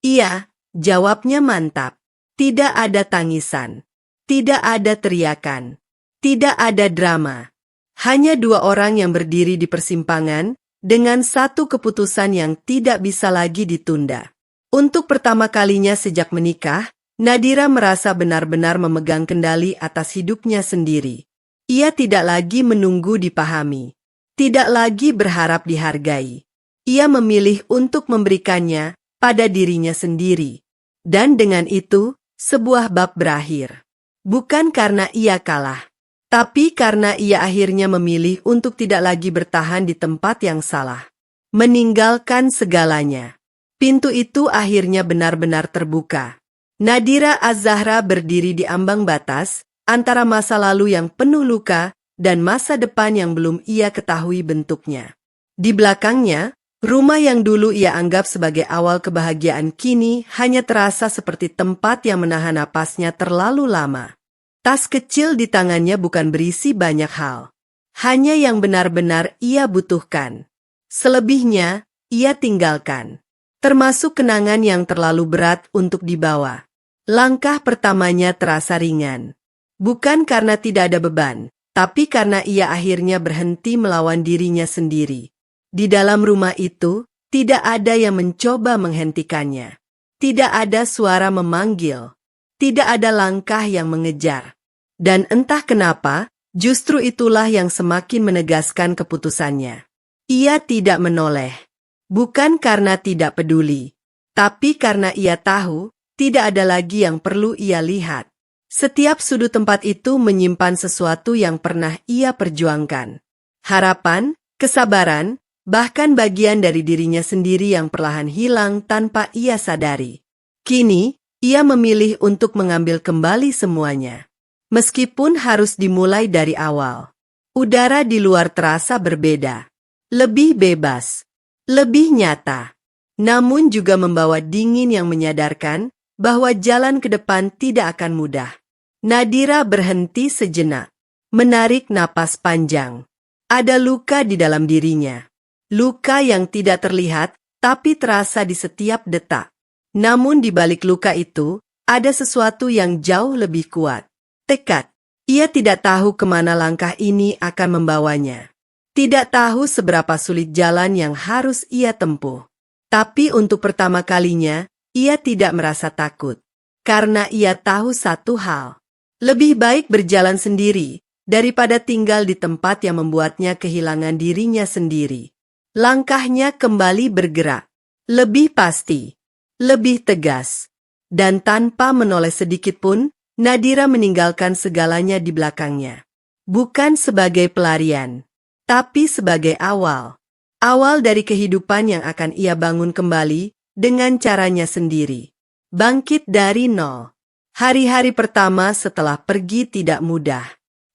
Iya, jawabnya mantap. Tidak ada tangisan. Tidak ada teriakan. Tidak ada drama. Hanya dua orang yang berdiri di persimpangan, dengan satu keputusan yang tidak bisa lagi ditunda. Untuk pertama kalinya sejak menikah, Nadira merasa benar-benar memegang kendali atas hidupnya sendiri. Ia tidak lagi menunggu dipahami. Tidak lagi berharap dihargai. Ia memilih untuk memberikannya pada dirinya sendiri. Dan dengan itu, sebuah bab berakhir. Bukan karena ia kalah, tapi karena ia akhirnya memilih untuk tidak lagi bertahan di tempat yang salah. Meninggalkan segalanya. Pintu itu akhirnya benar-benar terbuka. Nadira Az-Zahra berdiri di ambang batas, antara masa lalu yang penuh luka dan masa depan yang belum ia ketahui bentuknya. Di belakangnya, rumah yang dulu ia anggap sebagai awal kebahagiaan kini hanya terasa seperti tempat yang menahan napasnya terlalu lama. Tas kecil di tangannya bukan berisi banyak hal. Hanya yang benar-benar ia butuhkan. Selebihnya, ia tinggalkan. Termasuk kenangan yang terlalu berat untuk dibawa. Langkah pertamanya terasa ringan. Bukan karena tidak ada beban, tapi karena ia akhirnya berhenti melawan dirinya sendiri. Di dalam rumah itu, tidak ada yang mencoba menghentikannya. Tidak ada suara memanggil. Tidak ada langkah yang mengejar. Dan entah kenapa, justru itulah yang semakin menegaskan keputusannya. Ia tidak menoleh. Bukan karena tidak peduli, tapi karena ia tahu, tidak ada lagi yang perlu ia lihat. Setiap sudut tempat itu menyimpan sesuatu yang pernah ia perjuangkan. Harapan, kesabaran, bahkan bagian dari dirinya sendiri yang perlahan hilang tanpa ia sadari. Kini, ia memilih untuk mengambil kembali semuanya. Meskipun harus dimulai dari awal. Udara di luar terasa berbeda. Lebih bebas. Lebih nyata. Namun juga membawa dingin yang menyadarkan bahwa jalan ke depan tidak akan mudah. Nadira berhenti sejenak. Menarik napas panjang. Ada luka di dalam dirinya. Luka yang tidak terlihat, tapi terasa di setiap detak. Namun di balik luka itu, ada sesuatu yang jauh lebih kuat. Tekad. Ia tidak tahu kemana langkah ini akan membawanya. Tidak tahu seberapa sulit jalan yang harus ia tempuh. Tapi untuk pertama kalinya, ia tidak merasa takut. Karena ia tahu satu hal. Lebih baik berjalan sendiri, daripada tinggal di tempat yang membuatnya kehilangan dirinya sendiri. Langkahnya kembali bergerak, lebih pasti, lebih tegas, dan tanpa menoleh sedikit pun, Nadira meninggalkan segalanya di belakangnya. Bukan sebagai pelarian, tapi sebagai awal. Awal dari kehidupan yang akan ia bangun kembali dengan caranya sendiri. Bangkit dari nol. Hari-hari pertama setelah pergi tidak mudah.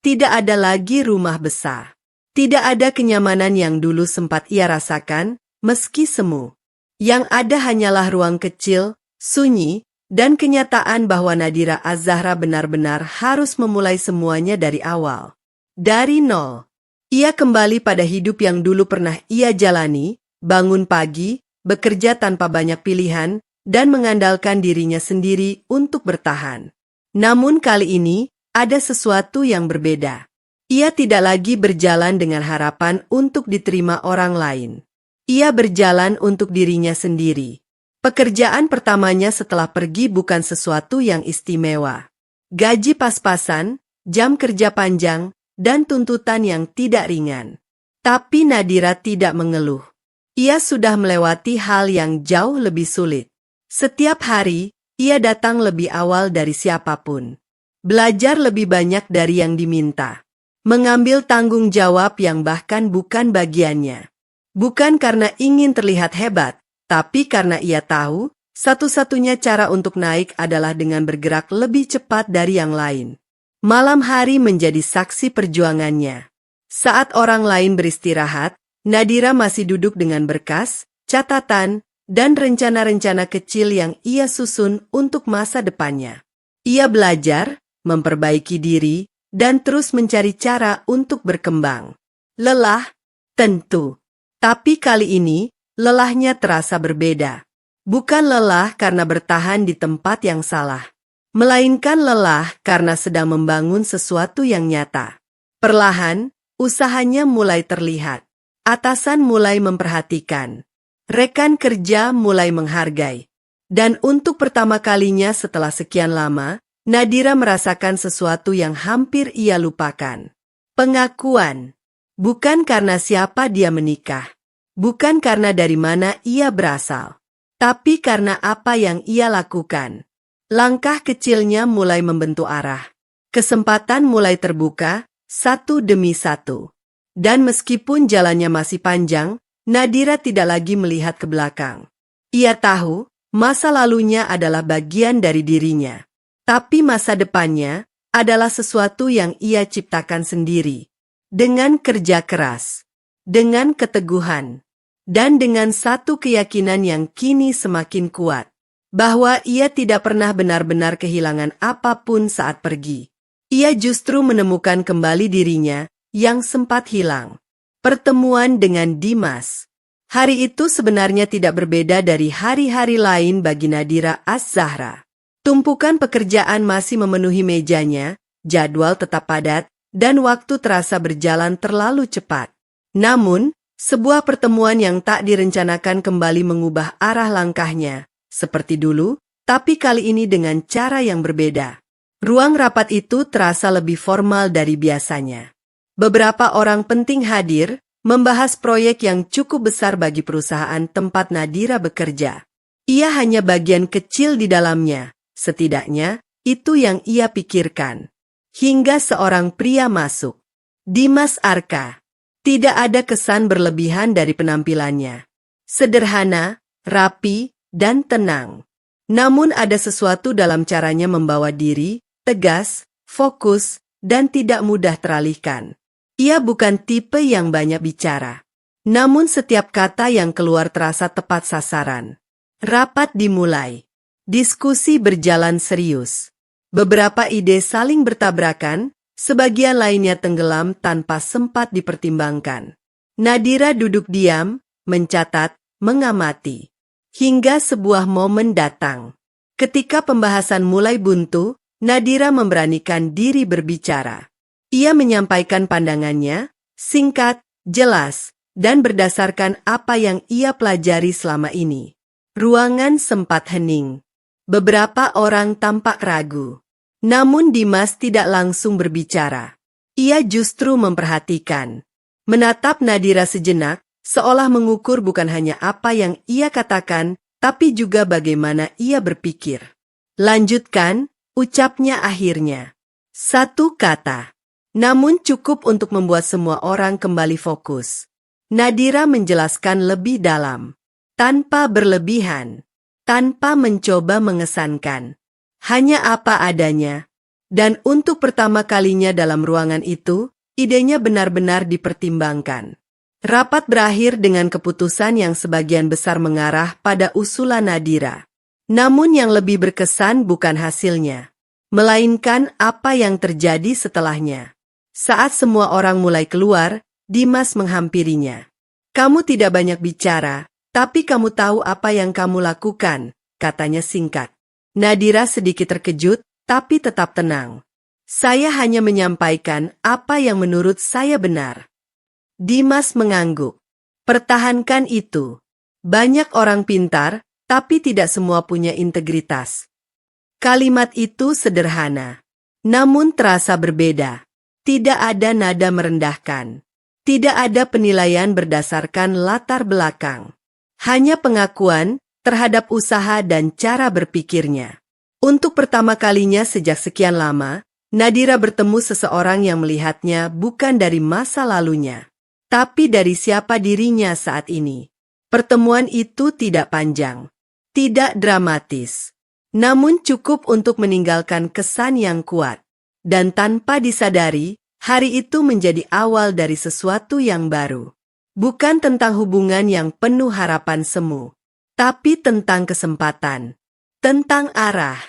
Tidak ada lagi rumah besar. Tidak ada kenyamanan yang dulu sempat ia rasakan, meski semu. Yang ada hanyalah ruang kecil, sunyi, dan kenyataan bahwa Nadira Az-Zahra benar-benar harus memulai semuanya dari awal. Dari nol. Ia kembali pada hidup yang dulu pernah ia jalani, bangun pagi, bekerja tanpa banyak pilihan, dan mengandalkan dirinya sendiri untuk bertahan. Namun kali ini, ada sesuatu yang berbeda. Ia tidak lagi berjalan dengan harapan untuk diterima orang lain. Ia berjalan untuk dirinya sendiri. Pekerjaan pertamanya setelah pergi bukan sesuatu yang istimewa. Gaji pas-pasan, jam kerja panjang, dan tuntutan yang tidak ringan. Tapi Nadira tidak mengeluh. Ia sudah melewati hal yang jauh lebih sulit. Setiap hari, ia datang lebih awal dari siapapun. Belajar lebih banyak dari yang diminta. Mengambil tanggung jawab yang bahkan bukan bagiannya. Bukan karena ingin terlihat hebat, tapi karena ia tahu, satu-satunya cara untuk naik adalah dengan bergerak lebih cepat dari yang lain. Malam hari menjadi saksi perjuangannya. Saat orang lain beristirahat, Nadira masih duduk dengan berkas, catatan, dan rencana-rencana kecil yang ia susun untuk masa depannya. Ia belajar, memperbaiki diri, dan terus mencari cara untuk berkembang. Lelah? Tentu. Tapi kali ini, lelahnya terasa berbeda. Bukan lelah karena bertahan di tempat yang salah, melainkan lelah karena sedang membangun sesuatu yang nyata. Perlahan, usahanya mulai terlihat. Atasan mulai memperhatikan. Rekan kerja mulai menghargai. Dan untuk pertama kalinya setelah sekian lama, Nadira merasakan sesuatu yang hampir ia lupakan. Pengakuan. Bukan karena siapa dia menikah. Bukan karena dari mana ia berasal. Tapi karena apa yang ia lakukan. Langkah kecilnya mulai membentuk arah. Kesempatan mulai terbuka, satu demi satu. Dan meskipun jalannya masih panjang, Nadira tidak lagi melihat ke belakang. Ia tahu, masa lalunya adalah bagian dari dirinya. Tapi masa depannya adalah sesuatu yang ia ciptakan sendiri. Dengan kerja keras. Dengan keteguhan. Dan dengan satu keyakinan yang kini semakin kuat, bahwa ia tidak pernah benar-benar kehilangan apapun saat pergi. Ia justru menemukan kembali dirinya yang sempat hilang. Pertemuan dengan Dimas. Hari itu sebenarnya tidak berbeda dari hari-hari lain bagi Nadira Az-Zahra. Tumpukan pekerjaan masih memenuhi mejanya, jadwal tetap padat, dan waktu terasa berjalan terlalu cepat. Namun, sebuah pertemuan yang tak direncanakan kembali mengubah arah langkahnya, seperti dulu, tapi kali ini dengan cara yang berbeda. Ruang rapat itu terasa lebih formal dari biasanya. Beberapa orang penting hadir, membahas proyek yang cukup besar bagi perusahaan tempat Nadira bekerja. Ia hanya bagian kecil di dalamnya, setidaknya itu yang ia pikirkan. Hingga seorang pria masuk. Dimas Arka. Tidak ada kesan berlebihan dari penampilannya. Sederhana, rapi, dan tenang. Namun ada sesuatu dalam caranya membawa diri, tegas, fokus, dan tidak mudah teralihkan. Ia bukan tipe yang banyak bicara. Namun setiap kata yang keluar terasa tepat sasaran. Rapat dimulai. Diskusi berjalan serius. Beberapa ide saling bertabrakan, sebagian lainnya tenggelam tanpa sempat dipertimbangkan. Nadira duduk diam, mencatat, mengamati. Hingga sebuah momen datang. Ketika pembahasan mulai buntu, Nadira memberanikan diri berbicara. Ia menyampaikan pandangannya, singkat, jelas, dan berdasarkan apa yang ia pelajari selama ini. Ruangan sempat hening. Beberapa orang tampak ragu. Namun Dimas tidak langsung berbicara. Ia justru memperhatikan. Menatap Nadira sejenak, seolah mengukur bukan hanya apa yang ia katakan, tapi juga bagaimana ia berpikir. Lanjutkan, ucapnya akhirnya. Satu kata. Namun cukup untuk membuat semua orang kembali fokus. Nadira menjelaskan lebih dalam. Tanpa berlebihan. Tanpa mencoba mengesankan. Hanya apa adanya. Dan untuk pertama kalinya dalam ruangan itu, idenya benar-benar dipertimbangkan. Rapat berakhir dengan keputusan yang sebagian besar mengarah pada usulan Nadira. Namun yang lebih berkesan bukan hasilnya, melainkan apa yang terjadi setelahnya. Saat semua orang mulai keluar, Dimas menghampirinya. Kamu tidak banyak bicara, tapi kamu tahu apa yang kamu lakukan, katanya singkat. Nadira sedikit terkejut, tapi tetap tenang. Saya hanya menyampaikan apa yang menurut saya benar. Dimas mengangguk. Pertahankan itu. Banyak orang pintar, tapi tidak semua punya integritas. Kalimat itu sederhana, namun terasa berbeda. Tidak ada nada merendahkan. Tidak ada penilaian berdasarkan latar belakang. Hanya pengakuan, terhadap usaha dan cara berpikirnya. Untuk pertama kalinya sejak sekian lama, Nadira bertemu seseorang yang melihatnya bukan dari masa lalunya, tapi dari siapa dirinya saat ini. Pertemuan itu tidak panjang, tidak dramatis, namun cukup untuk meninggalkan kesan yang kuat. Dan tanpa disadari, hari itu menjadi awal dari sesuatu yang baru. Bukan tentang hubungan yang penuh harapan semu, tapi tentang kesempatan, tentang arah,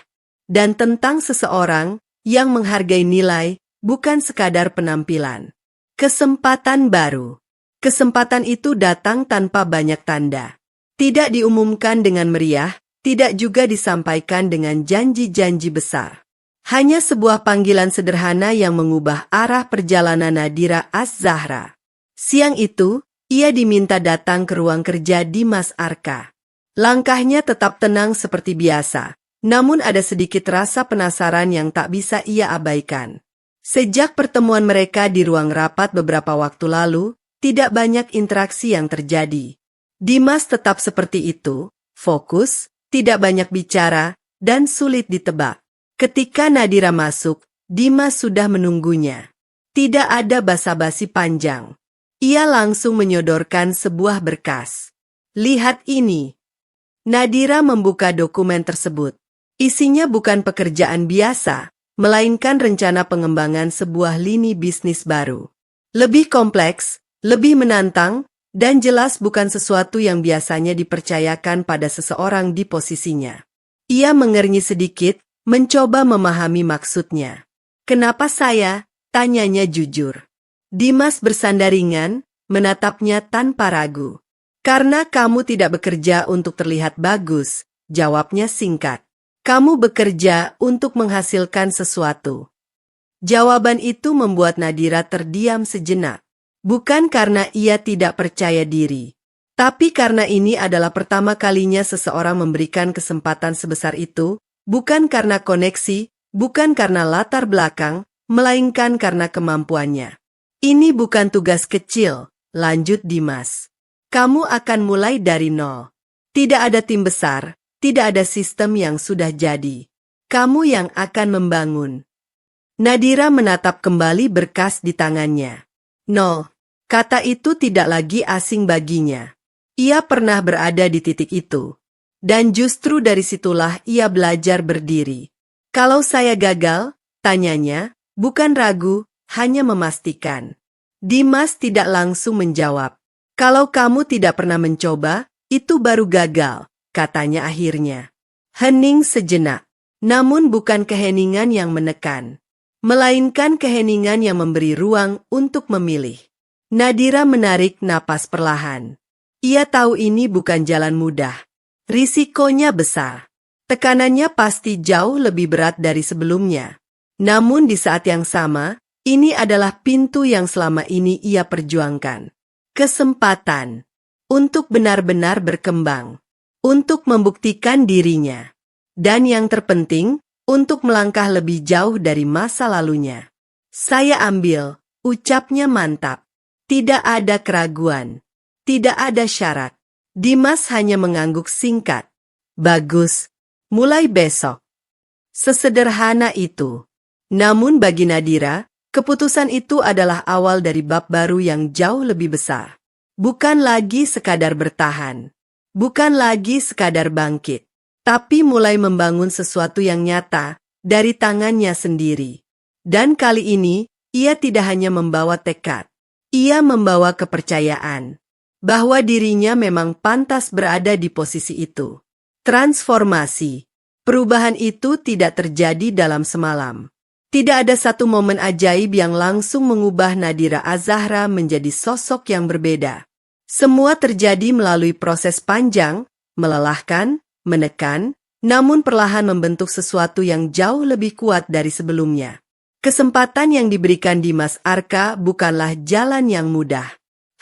dan tentang seseorang yang menghargai nilai, bukan sekadar penampilan. Kesempatan baru. Kesempatan itu datang tanpa banyak tanda. Tidak diumumkan dengan meriah, tidak juga disampaikan dengan janji-janji besar. Hanya sebuah panggilan sederhana yang mengubah arah perjalanan Nadira Az-Zahra. Siang itu, ia diminta datang ke ruang kerja Dimas Arka. Langkahnya tetap tenang seperti biasa, namun ada sedikit rasa penasaran yang tak bisa ia abaikan. Sejak pertemuan mereka di ruang rapat beberapa waktu lalu, tidak banyak interaksi yang terjadi. Dimas tetap seperti itu, fokus, tidak banyak bicara, dan sulit ditebak. Ketika Nadira masuk, Dimas sudah menunggunya. Tidak ada basa-basi panjang. Ia langsung menyodorkan sebuah berkas. Lihat ini. Nadira membuka dokumen tersebut. Isinya bukan pekerjaan biasa, melainkan rencana pengembangan sebuah lini bisnis baru. Lebih kompleks, lebih menantang, dan jelas bukan sesuatu yang biasanya dipercayakan pada seseorang di posisinya. Ia mengernyit sedikit, mencoba memahami maksudnya. Kenapa saya? Tanyanya jujur. Dimas bersandar ringan, menatapnya tanpa ragu. Karena kamu tidak bekerja untuk terlihat bagus, jawabnya singkat. Kamu bekerja untuk menghasilkan sesuatu. Jawaban itu membuat Nadira terdiam sejenak. Bukan karena ia tidak percaya diri, tapi karena ini adalah pertama kalinya seseorang memberikan kesempatan sebesar itu, bukan karena koneksi, bukan karena latar belakang, melainkan karena kemampuannya. Ini bukan tugas kecil, lanjut Dimas. Kamu akan mulai dari nol. Tidak ada tim besar, tidak ada sistem yang sudah jadi. Kamu yang akan membangun. Nadira menatap kembali berkas di tangannya. Nol. Kata itu tidak lagi asing baginya. Ia pernah berada di titik itu. Dan justru dari situlah ia belajar berdiri. Kalau saya gagal, tanyanya, bukan ragu, hanya memastikan. Dimas tidak langsung menjawab. Kalau kamu tidak pernah mencoba, itu baru gagal, katanya akhirnya. Hening sejenak, namun bukan keheningan yang menekan, melainkan keheningan yang memberi ruang untuk memilih. Nadira menarik napas perlahan. Ia tahu ini bukan jalan mudah. Risikonya besar. Tekanannya pasti jauh lebih berat dari sebelumnya. Namun di saat yang sama, ini adalah pintu yang selama ini ia perjuangkan. Kesempatan untuk benar-benar berkembang, untuk membuktikan dirinya, dan yang terpenting, untuk melangkah lebih jauh dari masa lalunya. Saya ambil, ucapnya mantap. Tidak ada keraguan, tidak ada syarat. Dimas hanya mengangguk singkat. Bagus, mulai besok. Sesederhana itu. Namun bagi Nadira, keputusan itu adalah awal dari bab baru yang jauh lebih besar. Bukan lagi sekadar bertahan. Bukan lagi sekadar bangkit. Tapi mulai membangun sesuatu yang nyata dari tangannya sendiri. Dan kali ini, ia tidak hanya membawa tekad. Ia membawa kepercayaan bahwa dirinya memang pantas berada di posisi itu. Transformasi, perubahan itu tidak terjadi dalam semalam. Tidak ada satu momen ajaib yang langsung mengubah Nadira Az-Zahra menjadi sosok yang berbeda. Semua terjadi melalui proses panjang, melelahkan, menekan, namun perlahan membentuk sesuatu yang jauh lebih kuat dari sebelumnya. Kesempatan yang diberikan Dimas Arka bukanlah jalan yang mudah.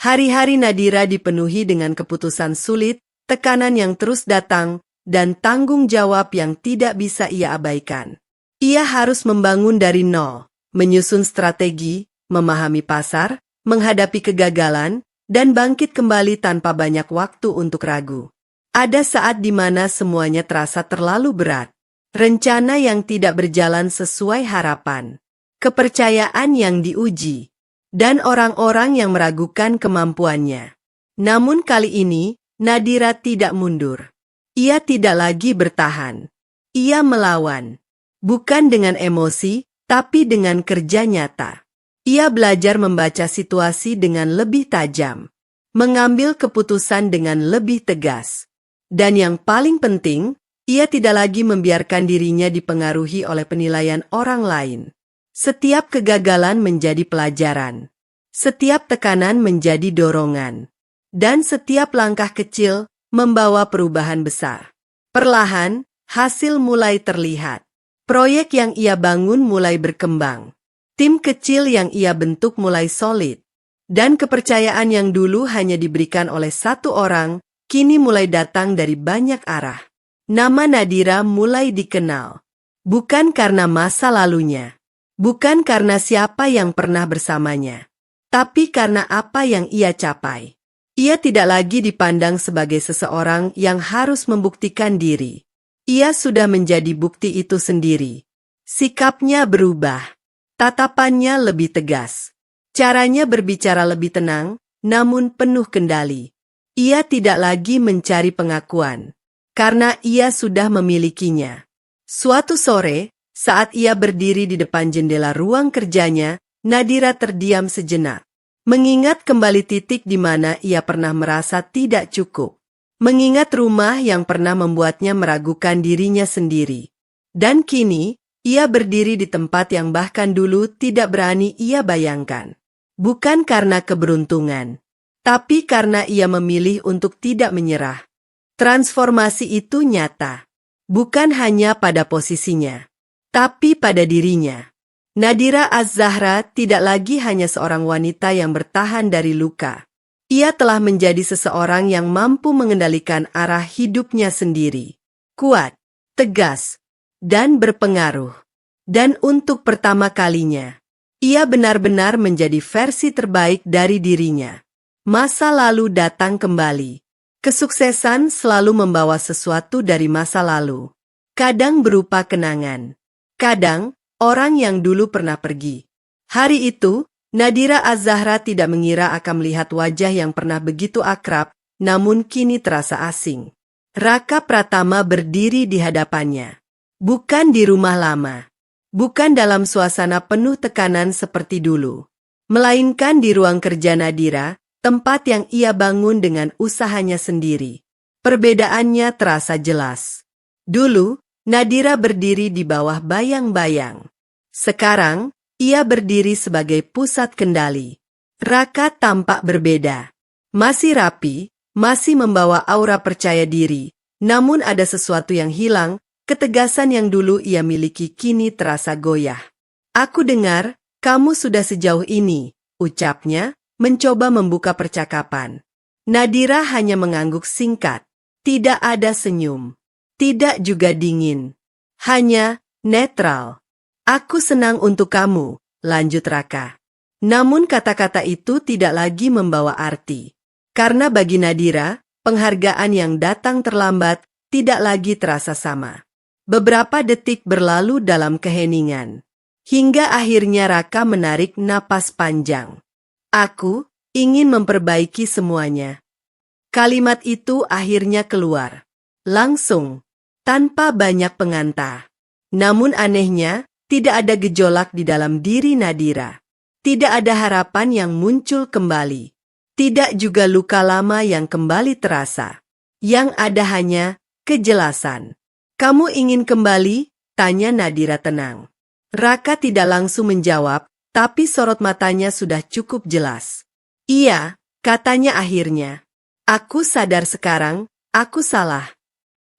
Hari-hari Nadira dipenuhi dengan keputusan sulit, tekanan yang terus datang, dan tanggung jawab yang tidak bisa ia abaikan. Ia harus membangun dari nol, menyusun strategi, memahami pasar, menghadapi kegagalan, dan bangkit kembali tanpa banyak waktu untuk ragu. Ada saat di mana semuanya terasa terlalu berat. Rencana yang tidak berjalan sesuai harapan. Kepercayaan yang diuji. Dan orang-orang yang meragukan kemampuannya. Namun kali ini, Nadira tidak mundur. Ia tidak lagi bertahan. Ia melawan. Bukan dengan emosi, tapi dengan kerja nyata. Ia belajar membaca situasi dengan lebih tajam. Mengambil keputusan dengan lebih tegas. Dan yang paling penting, ia tidak lagi membiarkan dirinya dipengaruhi oleh penilaian orang lain. Setiap kegagalan menjadi pelajaran. Setiap tekanan menjadi dorongan. Dan setiap langkah kecil membawa perubahan besar. Perlahan, hasil mulai terlihat. Proyek yang ia bangun mulai berkembang. Tim kecil yang ia bentuk mulai solid. Dan kepercayaan yang dulu hanya diberikan oleh satu orang, kini mulai datang dari banyak arah. Nama Nadira mulai dikenal. Bukan karena masa lalunya. Bukan karena siapa yang pernah bersamanya. Tapi karena apa yang ia capai. Ia tidak lagi dipandang sebagai seseorang yang harus membuktikan diri. Ia sudah menjadi bukti itu sendiri. Sikapnya berubah. Tatapannya lebih tegas. Caranya berbicara lebih tenang, namun penuh kendali. Ia tidak lagi mencari pengakuan, karena ia sudah memilikinya. Suatu sore, saat ia berdiri di depan jendela ruang kerjanya, Nadira terdiam sejenak. Mengingat kembali titik di mana ia pernah merasa tidak cukup. Mengingat rumah yang pernah membuatnya meragukan dirinya sendiri. Dan kini, ia berdiri di tempat yang bahkan dulu tidak berani ia bayangkan. Bukan karena keberuntungan. Tapi karena ia memilih untuk tidak menyerah. Transformasi itu nyata. Bukan hanya pada posisinya, tapi pada dirinya. Nadira Az-Zahra tidak lagi hanya seorang wanita yang bertahan dari luka. Ia telah menjadi seseorang yang mampu mengendalikan arah hidupnya sendiri. Kuat, tegas, dan berpengaruh. Dan untuk pertama kalinya, ia benar-benar menjadi versi terbaik dari dirinya. Masa lalu datang kembali. Kesuksesan selalu membawa sesuatu dari masa lalu. Kadang berupa kenangan. Kadang, orang yang dulu pernah pergi. Hari itu, Nadira Az-Zahra tidak mengira akan melihat wajah yang pernah begitu akrab, namun kini terasa asing. Raka Pratama berdiri di hadapannya. Bukan di rumah lama. Bukan dalam suasana penuh tekanan seperti dulu. Melainkan di ruang kerja Nadira, tempat yang ia bangun dengan usahanya sendiri. Perbedaannya terasa jelas. Dulu, Nadira berdiri di bawah bayang-bayang. Sekarang, ia berdiri sebagai pusat kendali. Raka tampak berbeda. Masih rapi, masih membawa aura percaya diri. Namun ada sesuatu yang hilang, ketegasan yang dulu ia miliki kini terasa goyah. "Aku dengar, kamu sudah sejauh ini," ucapnya, mencoba membuka percakapan. Nadira hanya mengangguk singkat. Tidak ada senyum. Tidak juga dingin. Hanya netral. "Aku senang untuk kamu," lanjut Raka. Namun kata-kata itu tidak lagi membawa arti. Karena bagi Nadira, penghargaan yang datang terlambat tidak lagi terasa sama. Beberapa detik berlalu dalam keheningan. Hingga akhirnya Raka menarik napas panjang. "Aku ingin memperbaiki semuanya." Kalimat itu akhirnya keluar. Langsung, tanpa banyak pengantar. Namun anehnya, tidak ada gejolak di dalam diri Nadira. Tidak ada harapan yang muncul kembali. Tidak juga luka lama yang kembali terasa. Yang ada hanya kejelasan. "Kamu ingin kembali?" tanya Nadira tenang. Raka tidak langsung menjawab, tapi sorot matanya sudah cukup jelas. "Iya," katanya akhirnya. "Aku sadar sekarang, aku salah."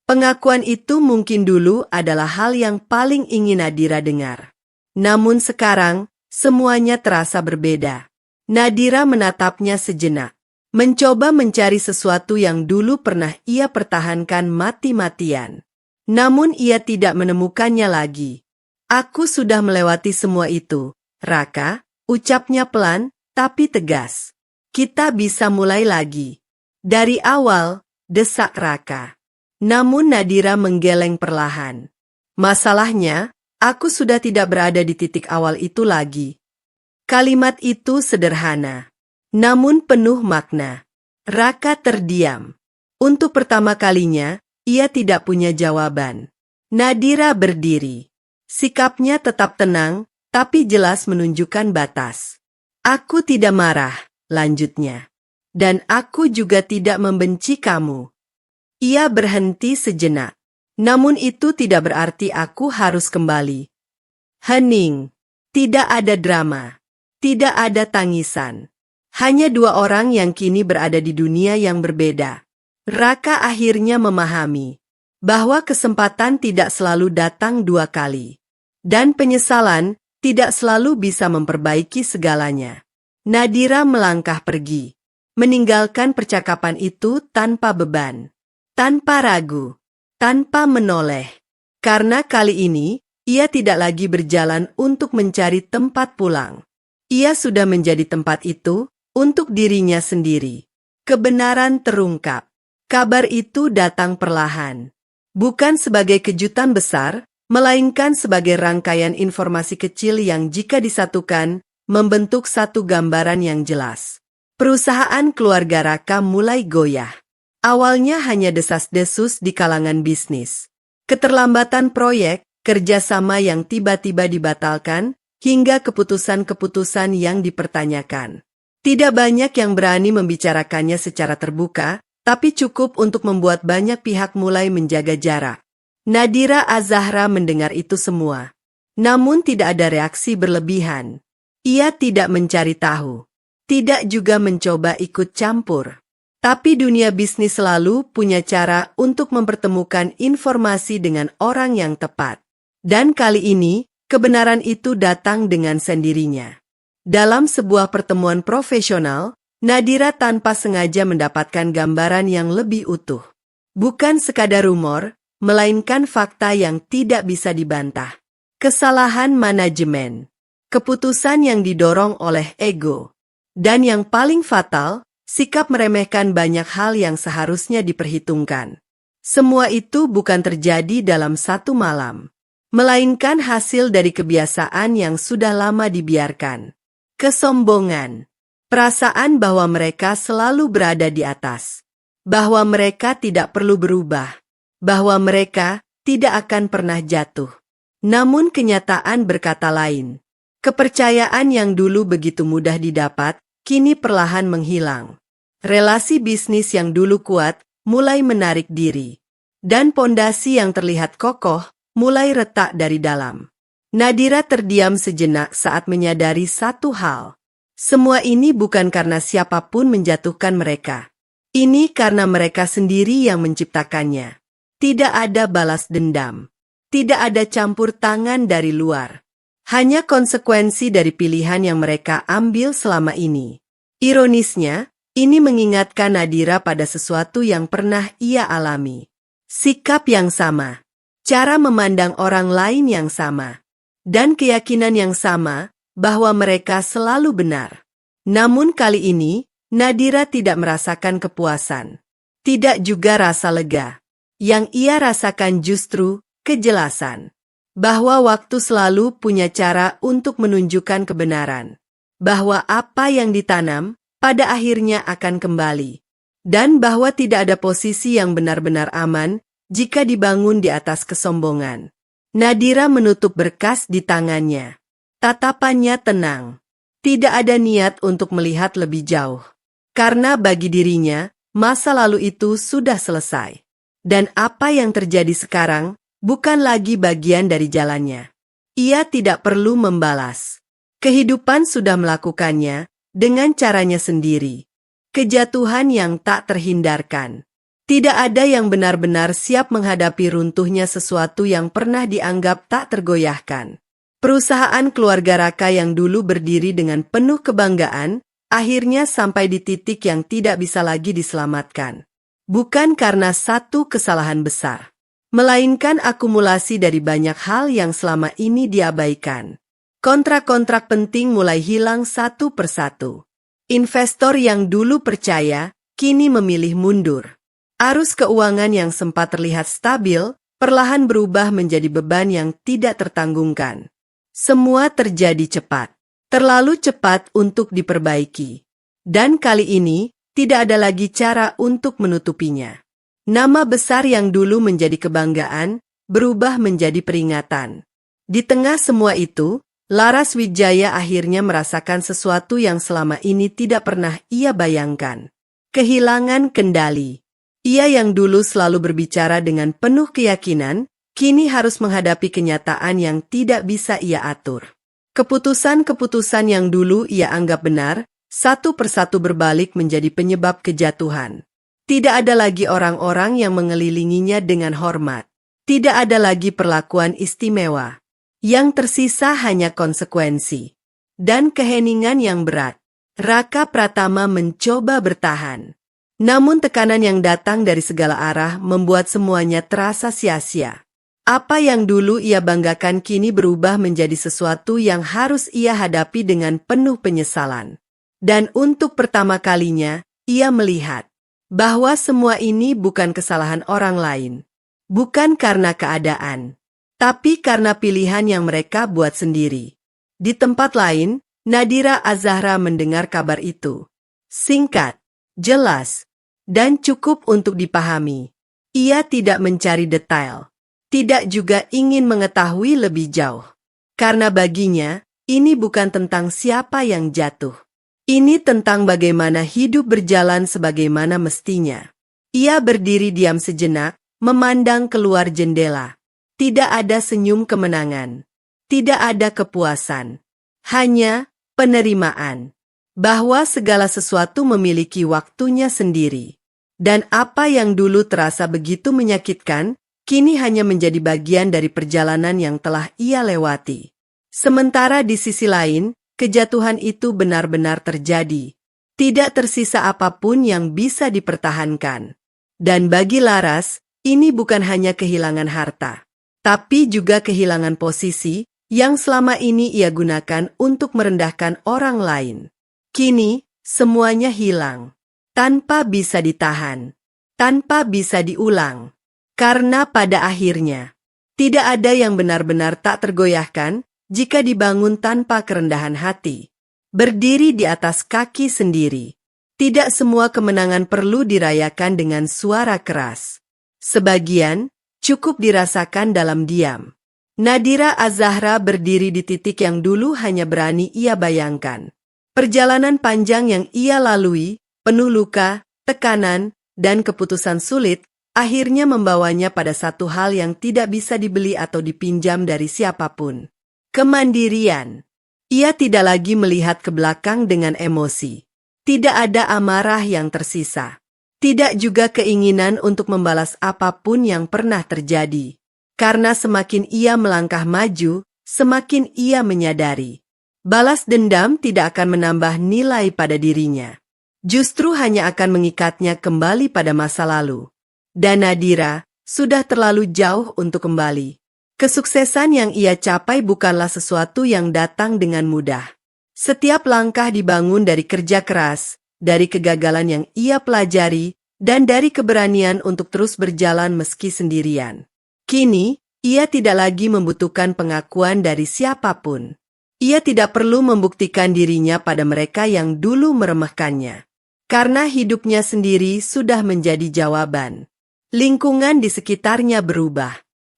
Pengakuan itu mungkin dulu adalah hal yang paling ingin Nadira dengar. Namun sekarang, semuanya terasa berbeda. Nadira menatapnya sejenak. Mencoba mencari sesuatu yang dulu pernah ia pertahankan mati-matian. Namun ia tidak menemukannya lagi. "Aku sudah melewati semua itu, Raka," ucapnya pelan, tapi tegas. "Kita bisa mulai lagi. Dari awal, desak Raka. Namun Nadira menggeleng perlahan. Masalahnya, aku sudah tidak berada di titik awal itu lagi. Kalimat itu sederhana, namun penuh makna. Raka terdiam. Untuk pertama kalinya, ia tidak punya jawaban. Nadira berdiri. Sikapnya tetap tenang, tapi jelas menunjukkan batas. Aku tidak marah, lanjutnya. Dan aku juga tidak membenci kamu. Ia berhenti sejenak. Namun itu tidak berarti aku harus kembali. Hening. Tidak ada drama. Tidak ada tangisan. Hanya dua orang yang kini berada di dunia yang berbeda. Raka akhirnya memahami bahwa kesempatan tidak selalu datang dua kali. Dan penyesalan tidak selalu bisa memperbaiki segalanya. Nadira melangkah pergi, meninggalkan percakapan itu tanpa beban, tanpa ragu, tanpa menoleh. Karena kali ini, ia tidak lagi berjalan untuk mencari tempat pulang. Ia sudah menjadi tempat itu untuk dirinya sendiri. Kebenaran terungkap. Kabar itu datang perlahan. Bukan sebagai kejutan besar, melainkan sebagai rangkaian informasi kecil yang jika disatukan, membentuk satu gambaran yang jelas. Perusahaan keluarga Raka mulai goyah. Awalnya hanya desas-desus di kalangan bisnis. Keterlambatan proyek, kerjasama yang tiba-tiba dibatalkan, hingga keputusan-keputusan yang dipertanyakan. Tidak banyak yang berani membicarakannya secara terbuka, tapi cukup untuk membuat banyak pihak mulai menjaga jarak. Nadira Az-Zahra mendengar itu semua. Namun tidak ada reaksi berlebihan. Ia tidak mencari tahu. Tidak juga mencoba ikut campur. Tapi dunia bisnis selalu punya cara untuk mempertemukan informasi dengan orang yang tepat. Dan kali ini, kebenaran itu datang dengan sendirinya. Dalam sebuah pertemuan profesional, Nadira tanpa sengaja mendapatkan gambaran yang lebih utuh. Bukan sekadar rumor, melainkan fakta yang tidak bisa dibantah. Kesalahan manajemen. Keputusan yang didorong oleh ego. Dan yang paling fatal, sikap meremehkan banyak hal yang seharusnya diperhitungkan. Semua itu bukan terjadi dalam satu malam, melainkan hasil dari kebiasaan yang sudah lama dibiarkan. Kesombongan. Perasaan bahwa mereka selalu berada di atas. Bahwa mereka tidak perlu berubah. Bahwa mereka tidak akan pernah jatuh. Namun kenyataan berkata lain. Kepercayaan yang dulu begitu mudah didapat, kini perlahan menghilang. Relasi bisnis yang dulu kuat mulai menarik diri. Dan pondasi yang terlihat kokoh mulai retak dari dalam. Nadira terdiam sejenak saat menyadari satu hal. Semua ini bukan karena siapapun menjatuhkan mereka. Ini karena mereka sendiri yang menciptakannya. Tidak ada balas dendam. Tidak ada campur tangan dari luar. Hanya konsekuensi dari pilihan yang mereka ambil selama ini. Ironisnya, ini mengingatkan Nadira pada sesuatu yang pernah ia alami. Sikap yang sama. Cara memandang orang lain yang sama. Dan keyakinan yang sama bahwa mereka selalu benar. Namun kali ini, Nadira tidak merasakan kepuasan. Tidak juga rasa lega. Yang ia rasakan justru kejelasan. Bahwa waktu selalu punya cara untuk menunjukkan kebenaran. Bahwa apa yang ditanam, pada akhirnya akan kembali. Dan bahwa tidak ada posisi yang benar-benar aman jika dibangun di atas kesombongan. Nadira menutup berkas di tangannya. Tatapannya tenang. Tidak ada niat untuk melihat lebih jauh. Karena bagi dirinya, masa lalu itu sudah selesai. Dan apa yang terjadi sekarang bukan lagi bagian dari jalannya. Ia tidak perlu membalas. Kehidupan sudah melakukannya dengan caranya sendiri. Kejatuhan yang tak terhindarkan. Tidak ada yang benar-benar siap menghadapi runtuhnya sesuatu yang pernah dianggap tak tergoyahkan. Perusahaan keluarga Raka yang dulu berdiri dengan penuh kebanggaan, akhirnya sampai di titik yang tidak bisa lagi diselamatkan. Bukan karena satu kesalahan besar, melainkan akumulasi dari banyak hal yang selama ini diabaikan. Kontrak-kontrak penting mulai hilang satu persatu. Investor yang dulu percaya, kini memilih mundur. Arus keuangan yang sempat terlihat stabil, perlahan berubah menjadi beban yang tidak tertanggungkan. Semua terjadi cepat. Terlalu cepat untuk diperbaiki. Dan kali ini, tidak ada lagi cara untuk menutupinya. Nama besar yang dulu menjadi kebanggaan, berubah menjadi peringatan. Di tengah semua itu, Laras Wijaya akhirnya merasakan sesuatu yang selama ini tidak pernah ia bayangkan. Kehilangan kendali. Ia yang dulu selalu berbicara dengan penuh keyakinan, kini harus menghadapi kenyataan yang tidak bisa ia atur. Keputusan-keputusan yang dulu ia anggap benar, satu persatu berbalik menjadi penyebab kejatuhan. Tidak ada lagi orang-orang yang mengelilinginya dengan hormat. Tidak ada lagi perlakuan istimewa. Yang tersisa hanya konsekuensi. Dan keheningan yang berat. Raka Pratama mencoba bertahan. Namun tekanan yang datang dari segala arah membuat semuanya terasa sia-sia. Apa yang dulu ia banggakan kini berubah menjadi sesuatu yang harus ia hadapi dengan penuh penyesalan. Dan untuk pertama kalinya, ia melihat bahwa semua ini bukan kesalahan orang lain. Bukan karena keadaan, tapi karena pilihan yang mereka buat sendiri. Di tempat lain, Nadira Az-Zahra mendengar kabar itu. Singkat, jelas, dan cukup untuk dipahami. Ia tidak mencari detail. Tidak juga ingin mengetahui lebih jauh. Karena baginya, ini bukan tentang siapa yang jatuh. Ini tentang bagaimana hidup berjalan sebagaimana mestinya. Ia berdiri diam sejenak, memandang keluar jendela. Tidak ada senyum kemenangan. Tidak ada kepuasan. Hanya penerimaan. Bahwa segala sesuatu memiliki waktunya sendiri. Dan apa yang dulu terasa begitu menyakitkan, kini hanya menjadi bagian dari perjalanan yang telah ia lewati. Sementara di sisi lain, kejatuhan itu benar-benar terjadi. Tidak tersisa apapun yang bisa dipertahankan. Dan bagi Laras, ini bukan hanya kehilangan harta, tapi juga kehilangan posisi yang selama ini ia gunakan untuk merendahkan orang lain. Kini, semuanya hilang, tanpa bisa ditahan, tanpa bisa diulang. Karena pada akhirnya, tidak ada yang benar-benar tak tergoyahkan jika dibangun tanpa kerendahan hati. Berdiri di atas kaki sendiri. Tidak semua kemenangan perlu dirayakan dengan suara keras. Sebagian cukup dirasakan dalam diam. Nadira Az-Zahra berdiri di titik yang dulu hanya berani ia bayangkan. Perjalanan panjang yang ia lalui, penuh luka, tekanan, dan keputusan sulit, akhirnya membawanya pada satu hal yang tidak bisa dibeli atau dipinjam dari siapapun. Kemandirian. Ia tidak lagi melihat ke belakang dengan emosi. Tidak ada amarah yang tersisa. Tidak juga keinginan untuk membalas apapun yang pernah terjadi. Karena semakin ia melangkah maju, semakin ia menyadari. Balas dendam tidak akan menambah nilai pada dirinya. Justru hanya akan mengikatnya kembali pada masa lalu. Dan Nadira sudah terlalu jauh untuk kembali. Kesuksesan yang ia capai bukanlah sesuatu yang datang dengan mudah. Setiap langkah dibangun dari kerja keras, dari kegagalan yang ia pelajari, dan dari keberanian untuk terus berjalan meski sendirian. Kini, ia tidak lagi membutuhkan pengakuan dari siapapun. Ia tidak perlu membuktikan dirinya pada mereka yang dulu meremehkannya. Karena hidupnya sendiri sudah menjadi jawaban. Lingkungan di sekitarnya berubah.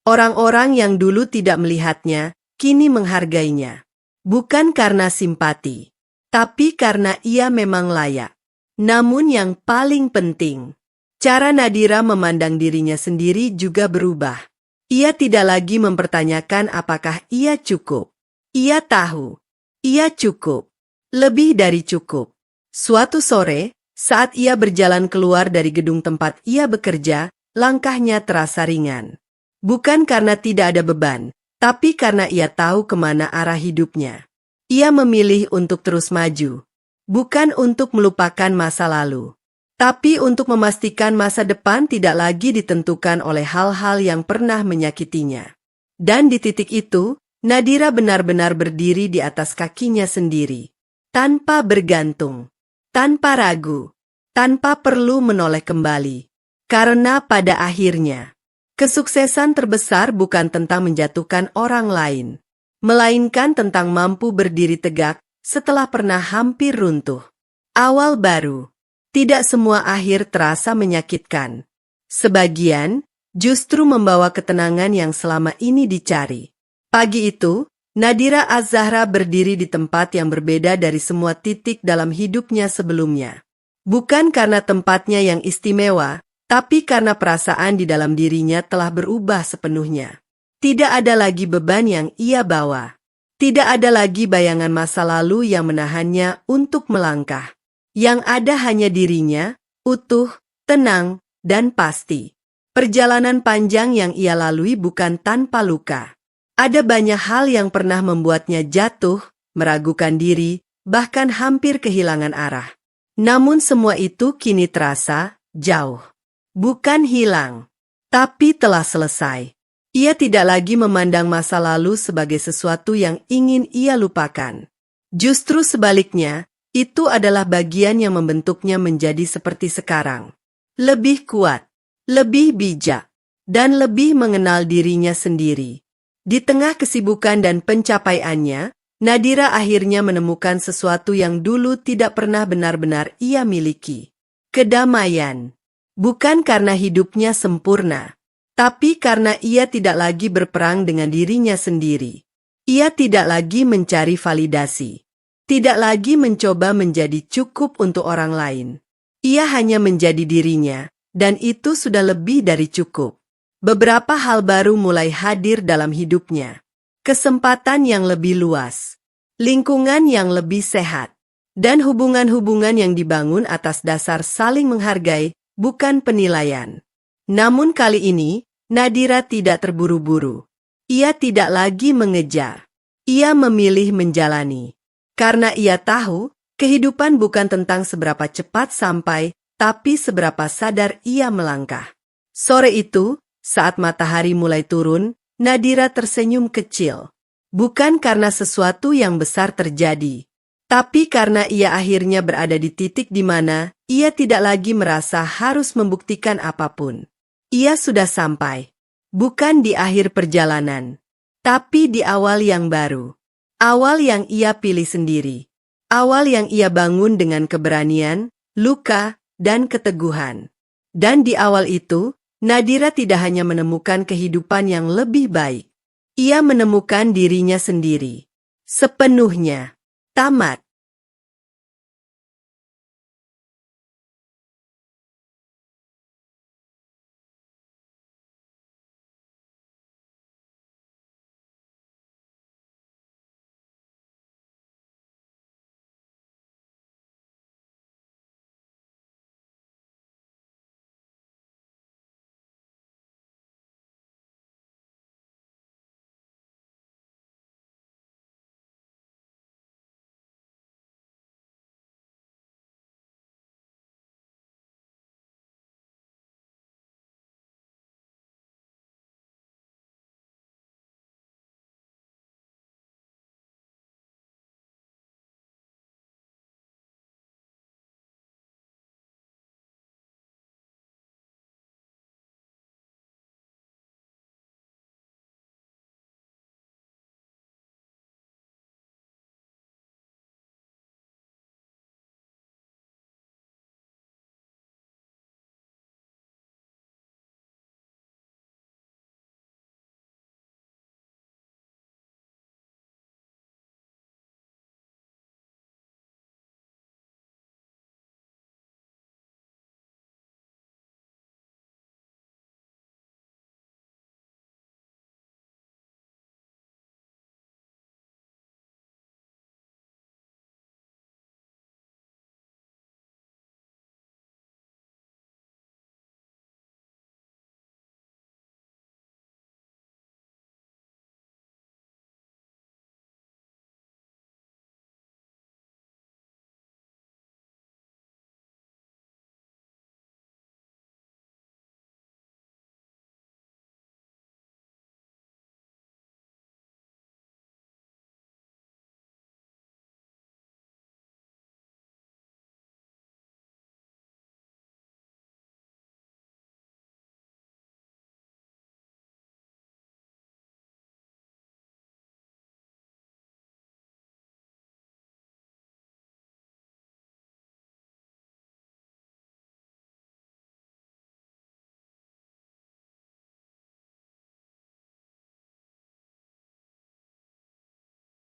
Orang-orang yang dulu tidak melihatnya, kini menghargainya. Bukan karena simpati, tapi karena ia memang layak. Namun yang paling penting, cara Nadira memandang dirinya sendiri juga berubah. Ia tidak lagi mempertanyakan apakah ia cukup. Ia tahu, ia cukup. Lebih dari cukup. Suatu sore, saat ia berjalan keluar dari gedung tempat ia bekerja, langkahnya terasa ringan. Bukan karena tidak ada beban, tapi karena ia tahu kemana arah hidupnya. Ia memilih untuk terus maju. Bukan untuk melupakan masa lalu, tapi untuk memastikan masa depan tidak lagi ditentukan oleh hal-hal yang pernah menyakitinya. Dan di titik itu, Nadira benar-benar berdiri di atas kakinya sendiri. Tanpa bergantung, tanpa ragu, tanpa perlu menoleh kembali. Karena pada akhirnya, kesuksesan terbesar bukan tentang menjatuhkan orang lain, melainkan tentang mampu berdiri tegak setelah pernah hampir runtuh. Awal baru. Tidak semua akhir terasa menyakitkan. Sebagian justru membawa ketenangan yang selama ini dicari. Pagi itu, Nadira Az-Zahra berdiri di tempat yang berbeda dari semua titik dalam hidupnya sebelumnya. Bukan karena tempatnya yang istimewa, tapi karena perasaan di dalam dirinya telah berubah sepenuhnya. Tidak ada lagi beban yang ia bawa. Tidak ada lagi bayangan masa lalu yang menahannya untuk melangkah. Yang ada hanya dirinya, utuh, tenang, dan pasti. Perjalanan panjang yang ia lalui bukan tanpa luka. Ada banyak hal yang pernah membuatnya jatuh, meragukan diri, bahkan hampir kehilangan arah. Namun semua itu kini terasa jauh. Bukan hilang, tapi telah selesai. Ia tidak lagi memandang masa lalu sebagai sesuatu yang ingin ia lupakan. Justru sebaliknya, itu adalah bagian yang membentuknya menjadi seperti sekarang. Lebih kuat, lebih bijak, dan lebih mengenal dirinya sendiri. Di tengah kesibukan dan pencapaiannya, Nadira akhirnya menemukan sesuatu yang dulu tidak pernah benar-benar ia miliki. Kedamaian. Bukan karena hidupnya sempurna, tapi karena ia tidak lagi berperang dengan dirinya sendiri. Ia tidak lagi mencari validasi. Tidak lagi mencoba menjadi cukup untuk orang lain. Ia hanya menjadi dirinya, dan itu sudah lebih dari cukup. Beberapa hal baru mulai hadir dalam hidupnya. Kesempatan yang lebih luas, lingkungan yang lebih sehat, dan hubungan-hubungan yang dibangun atas dasar saling menghargai, bukan penilaian. Namun kali ini, Nadira tidak terburu-buru. Ia tidak lagi mengejar. Ia memilih menjalani. Karena ia tahu, kehidupan bukan tentang seberapa cepat sampai, tapi seberapa sadar ia melangkah. Sore itu, saat matahari mulai turun, Nadira tersenyum kecil. Bukan karena sesuatu yang besar terjadi, tapi karena ia akhirnya berada di titik di mana ia tidak lagi merasa harus membuktikan apapun. Ia sudah sampai, bukan di akhir perjalanan, tapi di awal yang baru. Awal yang ia pilih sendiri. Awal yang ia bangun dengan keberanian, luka, dan keteguhan. Dan di awal itu, Nadira tidak hanya menemukan kehidupan yang lebih baik. Ia menemukan dirinya sendiri. Sepenuhnya. Tamat.